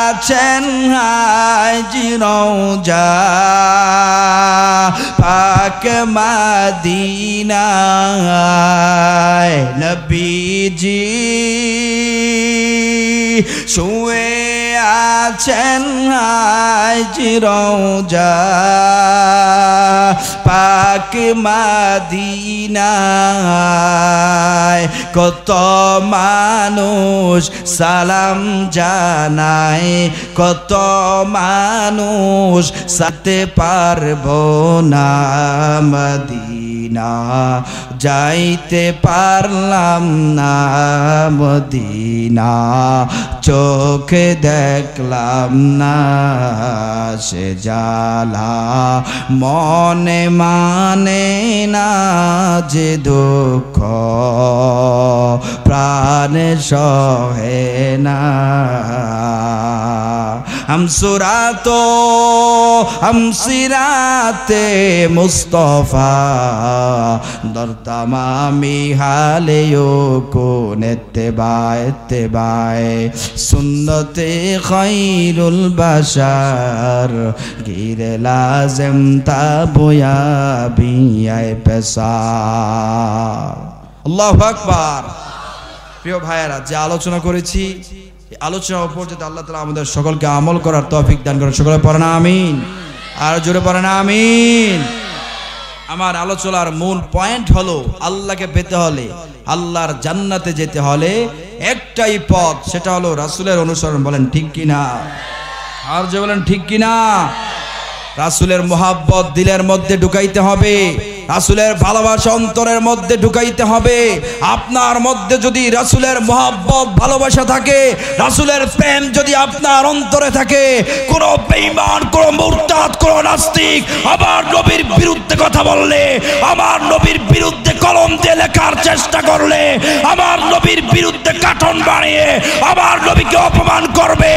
আছেন হাজি রওজা পাক মদিনায় নবীজি শুয়ে আছেন হাজি রওজা পাক মদিনায় কত মানুষ সালাম জানায় কত মানুষ সাথে পারবো না মদিনা যাইতে পারলাম না মদিনা চোখে দেখলাম না সে জ্বালা মনে মানে না যে দুঃখ প্রাণ সহে না हम सुरातो हम सिराते मुस्तफा दर तमामी हालियों को इत्तिबाए सुन्नते खैरुल बशर गिरे लाजिम ताबुया बियाए पेशार अल्लाहु अकबर। प्रिय भाइरा जे आलोचना करेছি আলোচনার উপর যাতে আল্লাহ তাআলা আমাদের সকলকে আমল করার তৌফিক দান করেন। সকলে পড়েন আমিন, আর জোরে পড়েন আমিন। আমার আলোচনার মূল পয়েন্ট হলো আল্লাহকে পেতে হলে, আল্লাহর জান্নাতে যেতে হলে একটাই পথ, সেটা হলো রাসূলের অনুসরণ। বলেন ঠিক কিনা? আর যে বলেন ঠিক কিনা? রাসূলের মোহাব্বত দিলের মধ্যে ঢুকাইতে হবে, রাসূলের ভালোবাসা অন্তরের মধ্যে ঢুকাইতে হবে। আপনার মধ্যে যদি রাসূলের মোহাব্বত ভালোবাসা থাকে, রাসূলের প্রেম যদি আপনার অন্তরে থাকে, কোন বেঈমান, কোন মুরতাদ, কোন নাস্তিক আমার নবীর বিরুদ্ধে কথা বললে, আমার নবীর বিরুদ্ধে কলম দিয়ে লেখার চেষ্টা করলে, আমার নবীর বিরুদ্ধে কাঠন বানিয়ে আমার নবীকে অপমান করবে,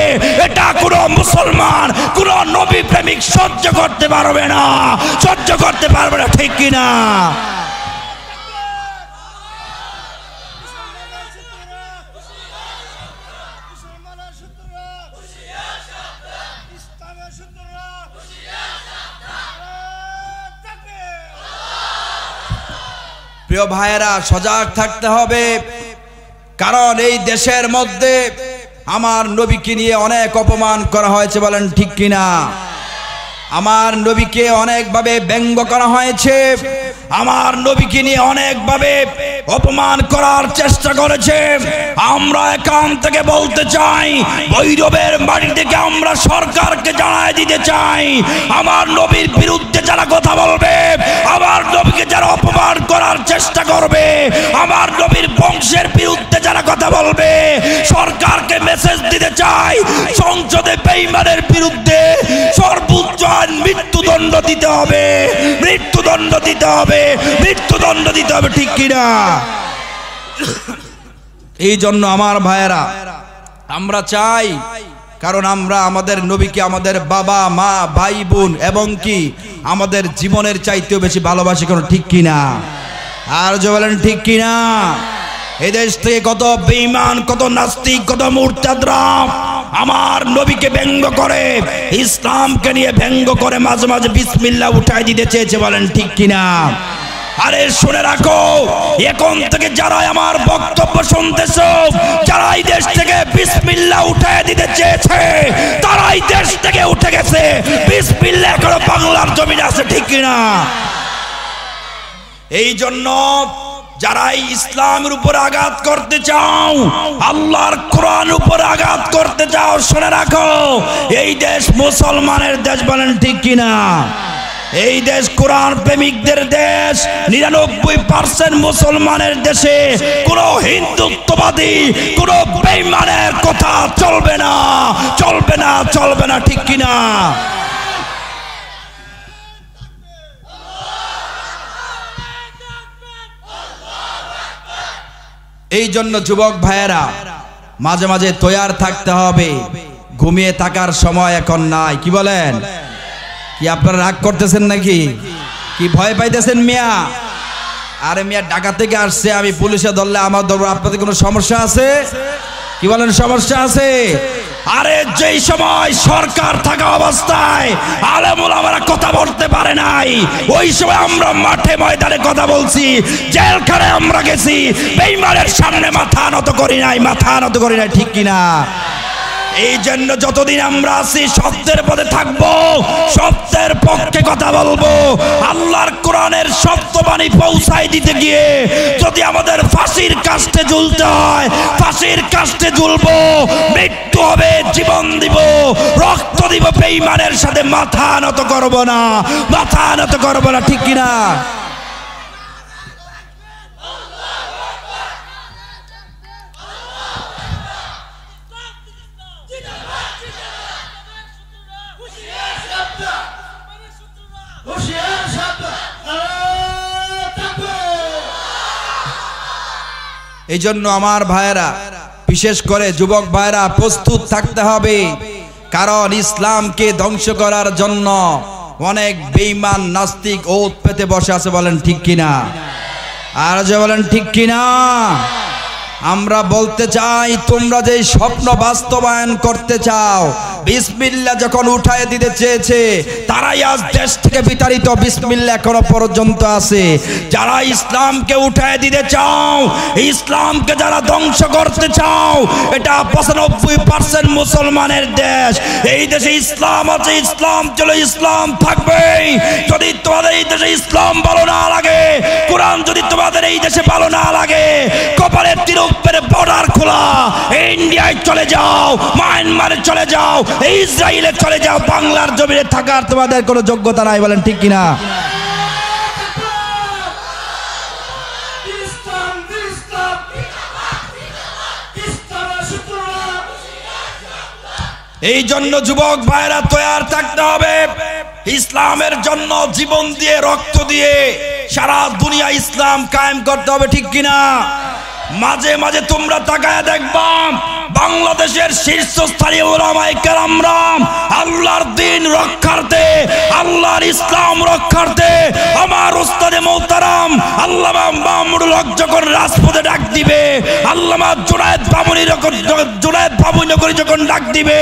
এটা কোন মুসলমান, কোন নবী প্রেমিক সহ্য করতে পারবে না, সহ্য করতে পারবে না। ঠিক কিনা? প্রিয় ভাইয়েরা, সজাগ থাকতে হবে, কারণ এই দেশের মধ্যে আমার নবীকে নিয়ে অনেক অপমান করা হয়েছে। বলেন ঠিক কিনা? আমার নবীকে অনেকভাবে ব্যঙ্গ করা হয়েছে, আমার নবীকে নিয়ে অনেকভাবে অপমান করার চেষ্টা করেছে। আমরা এখান থেকে বলতে চাই, ভৈরবের মাটি থেকে আমরা সরকারকে জানায় দিতে চাই, আমার নবীর বিরুদ্ধে যারা কথা বলবে, আমার নবীকে যারা অপমান করার চেষ্টা করবে, আমার নবীর বংশের বিরুদ্ধে যারা কথা বলবে, সরকারকে মেসেজ দিতে চাই, সংসদে বেঈমানের বিরুদ্ধে সর্বোচ্চ মৃত্যুদণ্ড দিতে হবে, মৃত্যুদণ্ড দিতে হবে, মৃত্যুদণ্ড দিতে হবে। ঠিক কিনা? এই জন্য আমার ভাইয়েরা, আমরা চাই, কারণ আমরা আমাদের নবীকে আমাদের বাবা মা ভাই বোন এবং কি আমাদের জীবনের চাইতেও বেশি ভালোবাসি। কোন ঠিক কিনা? আর যে বলেন ঠিক কিনা? এদেশ থেকে কত বেঈমান, কত নাস্তিক, কত মুরতাদরা আমার নবীকে ব্যঙ্গ করে, ইসলামকে নিয়ে ব্যঙ্গ করে, মাঝে মাঝে বিসমিল্লাহ উঠাই দিতে চেয়েছে। বলেন ঠিক কিনা? আরে শুনে রাখো, এখন থেকে যারা আমার বক্তব্য শুনতেছো, যারা এই দেশ থেকে বিসমিল্লাহ উঠাই দিতে চেয়েছে, তারাই দেশ থেকে উঠে গেছে। বিসমিল্লাহ এখনো বাংলার জমিনে আছে। ঠিক কিনা? এই জন্য যারা ইসলামের উপর আঘাত করতে চাও, আল্লাহর কোরআন উপর আঘাত করতে চাও, শুনে রাখো, এই দেশ মুসলমানের দেশ। বলেন ঠিক কিনা? এই দেশ কোরআন প্রেমিকদের দেশ। 99% মুসলমানের দেশে কোন হিন্দুত্ববাদী, কোন বেঈমানের কথা চলবে না, চলবে না, চলবে না। ঠিক কিনা? এই জন্য যুবক ভাইয়েরা, মাঝে মাঝে তৈয়ার থাকতে হবে। ঘুমিয়ে থাকার সময় এখন নাই। কি বলেন? কি আপনারা রাগ করতেছেন নাকি? কি ভয় পাইতেছেন মিয়া? আরে মিয়া ঢাকা থেকে আসছে, আমি পুলিশে ধরলে আমার ধরবো, আপনাদের কোনো সমস্যা আছে? কি বলেন সমস্যা আছে? আরে যেই সময় সরকার থাকা অবস্থায় আলেম ওলামারা কথা বলতে পারে নাই, ওই সময় আমরা মাঠে ময়দানে কথা বলছি, জেলখানায় আমরা গেছি, বেঈমানের সামনে মাথা নত করি নাই, মাথা নত করি নাই, ঠিক কিনা? এই জন্য যতদিন আমরা আছি সত্যের পথে থাকবো, সত্যের পক্ষে কথা বলবো। আল্লাহর কোরআনের সত্যবাণী পৌঁছাই দিতে গিয়ে যদি আমাদের ফাঁসির কাস্টে ঝুলতে হয়, ফাঁসির কাস্টে ঝুলবো, মৃত্যু হবে, জীবন দিব, রক্ত দিব, বেঈমানের সাথে মাথা নত করব না, মাথা নত করব না, ঠিক কিনা? এই জন্য আমার ভাইয়েরা, বিশেষ করে যুবক ভাইয়েরা প্রস্তুত থাকতে হবে, কারণ ইসলামকে ধ্বংস করার জন্য অনেক বেঈমান নাস্তিক ওত পেতে বসে আছে, বলেন ঠিক কিনা? আর যে বলেন ঠিক কিনা? আমরা বলতে চাই, তোমরা যে স্বপ্ন বাস্তবায়ন করতে চাও, বিসমিল্লাহ যখন উঠায় দিতে চেয়েছে তারাই আজ দেশ থেকে বিতাড়িত, বিসমিল্লাহ এখনো পর্যন্ত আছে। যারা ইসলামকে উঠায় দিতে চাও, ইসলামকে যারা ধ্বংস করতে চাও, এটা 95% মুসলমানের দেশ, এই দেশে ইসলাম আছে, ইসলাম চলো, ইসলাম থাকবে। যদি তোমাদের এই দেশে ইসলাম ভালো না লাগে, কোরআন যদি তোমাদের এই দেশে ভালো না লাগে, কপালের তিরক পেরে বর্ডার খোলা, ইন্ডিয়ায় চলে যাও, মায়ানমারে চলে যাও, ইসরায়েলে চলে যাও, বাংলার জমিনে থাকার তোমাদের কোনো যোগ্যতা নাই, বলেন ঠিক কিনা? এই জন্য যুবক ভাইরা তৈরি থাকতে হবে, ইসলামের জন্য জীবন দিয়ে, রক্ত দিয়ে সারা দুনিয়া ইসলাম কায়েম করতে হবে, ঠিক কিনা? মাঝে মাঝে তোমরা তাকায় দেখবা বাংলাদেশের শীর্ষস্থানীয় উলামায়ে কেরামরা আল্লাহর দ্বীন রক্ষার্থে, আল্লাহর ইসলাম রক্ষার্থে, আমার উস্তাদে মোহতারাম আল্লামা মামুনুল হক যখন রাজপথে ডাক দিবে, আল্লামা জুনায়েদ বাবুই নগরী যখন ডাক দিবে,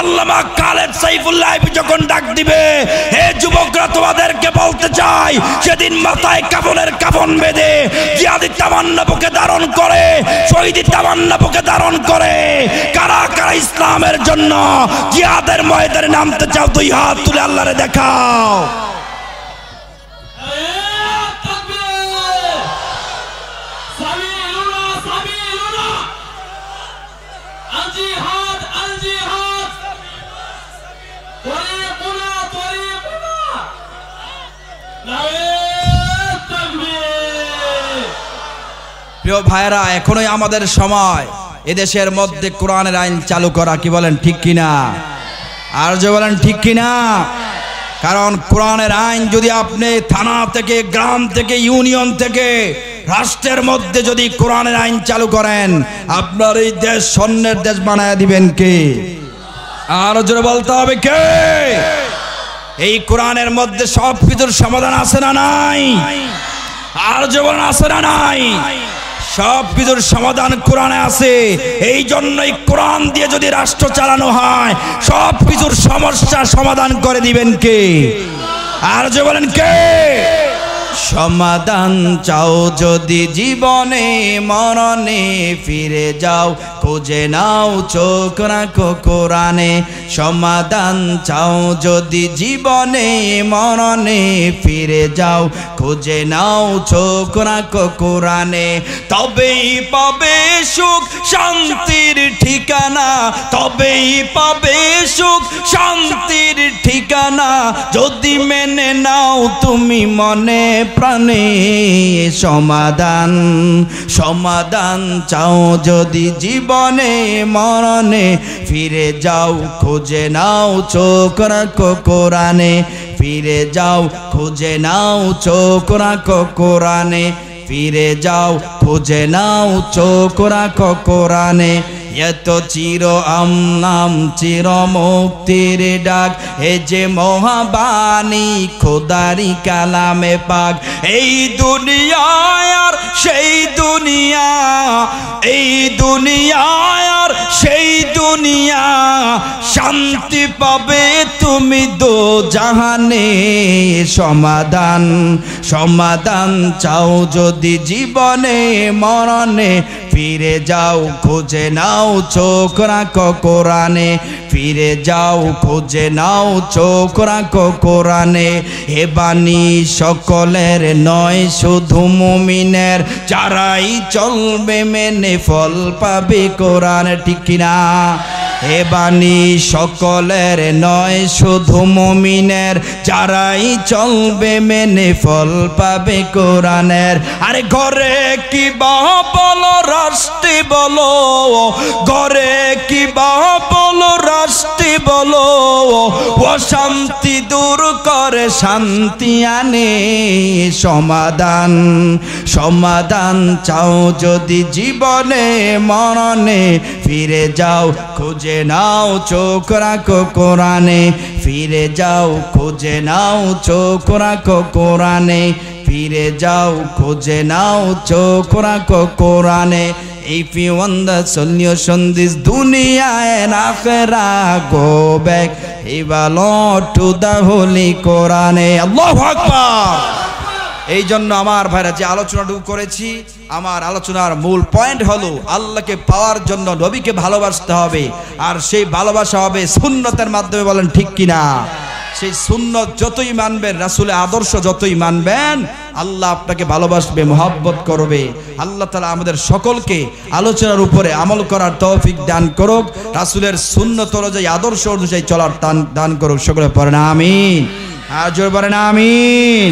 আল্লামা খালেদ সাইফুল্লাহ যখন ডাক দিবে, হে যুবকরা, তোমাদেরকে বলতে চাই, সেদিন মাথায় কাফনের কাফন বেঁধে জিহাদি তামান্না বুকে ধারণ করে, শহীদি তামান্না বুকে ধারণ করে, কারা কারা ইসলামের জন্য জিহাদের ময়দানে নামতে চাও, দুই হাত তুলে আল্লাহরে দেখাও। প্রিয় ভাইরা, এখনোই আমাদের সময় এদেশের মধ্যে কোরআনের আইন চালু করা, কি বলেন ঠিক কিনা? আর যে বলেন ঠিক কিনা? কারণ কোরআনের আইন যদি আপনি থানা থেকে, গ্রাম থেকে, ইউনিয়ন থেকে, রাষ্ট্রের মধ্যে যদি কোরআনের আইন চালু করেন, আপনার এই দেশ স্বর্ণের দেশ বানায় দিবেন কে? আর জোরে বলতে হবে কে? এই কোরআনের মধ্যে সব কিছুর সমাধান আছে না নাই? আর জীবন আছে না নাই? সব কিছুর সমাধান কোরআনে আছে। এই জন্যই কোরআন দিয়ে যদি রাষ্ট্র চালানো হয়, সব কিছুর সমস্যার সমাধান করে দিবেন কে? আর যে বলেন কে? সমাধান চাও যদি জীবনে মরণে, ফিরে যাও খুঁজে নাও চোখ রাখো কোরআনে। সমাধান চাও যদি জীবনে মরণে, ফিরে যাও খুঁজে নাও চোখ রাখো কোরআনে। তবেই পাবে সুখ শান্তির ঠিকানা, তবেই পাবে সুখ শান্তির ঠিকানা, যদি মেনে নাও তুমি মনে প্রাণে। সমাধান সমাধান চাও যদি জীবনে মরণে, ফিরে যাও খুঁজে নাও চোখ রাখো কোরআনে। ফিরে যাও খুঁজে নাও চোখ রাখো কোরআনে। ফিরে যাও খুঁজে নাও চোখ রাখো কোরআনে। এত চির আমনাম চির মুক্তির ডাক, এ যে মহাবাণী খোদারি কালামে পাক। এই দুনিয়া আর সেই দুনিয়া, এই দুনিয়া আর সেই দুনিয়া, শান্তি পাবে তুমি দো জাহানে। সমাধান সমাধান চাও যদি জীবনে মরণে, ফিরে যাও খুঁজে নাও চোখ রাখো কোরআনে, ফিরে যাও খুঁজে নাও চোখ রাখো কোরআনে। এ বাণী সকলের নয় শুধু মুমিনের, যারাই চলবে মেনে ফল পাবে কোরআন, ঠিক কিনা? এ বাণী সকলের নয় শুধু মুমিনের, যারাই চলবে মেনে ফল পাবে কোরআনের। আরে ঘরে কি বা বলো রাস্তে বলো, ঘরে কি বা বলো রাস্তে বলো, অশান্তি দূর করে শান্তি আনে। সমাধান সমাধান চাও যদি জীবনে মরণে, ফিরে যাও খুঁজে নাও চোখ রাখো কোরআনে, ফিরে যাও খুঁজে নাও চোখ রাখো কোরআনে, ফিরে যাও খুঁজে নাও চোখ রাখো কোরআনে। If you want the solution this dunya and akhirah, go back Lord to the holy Quran. Allahu Akbar. এই জন্য আমার ভাইরা যে আলোচনাটুকু করেছি, আমার আলোচনার মূল পয়েন্ট হলো আল্লাহকে পাওয়ার জন্য নবীকে ভালোবাসতে হবে, আর সেই ভালোবাসা হবে সুন্নতের মাধ্যমে। বলেন ঠিক কিনা? সেই সুন্নত যতই মানবেন, রাসূলের আদর্শ যতই মানবেন, আল্লাহ আপনাকে ভালোবাসবে, মহব্বত করবে। আল্লাহ তাআলা আমাদের সকলকে আলোচনার উপরে আমল করার তৌফিক দান করুক, রাসূলের সুন্নত অনুযায়ী আদর্শ অনুযায়ী চলার দান করুক। সকলে পড়েন আমিন। আর জোরে পড়েন আমিন।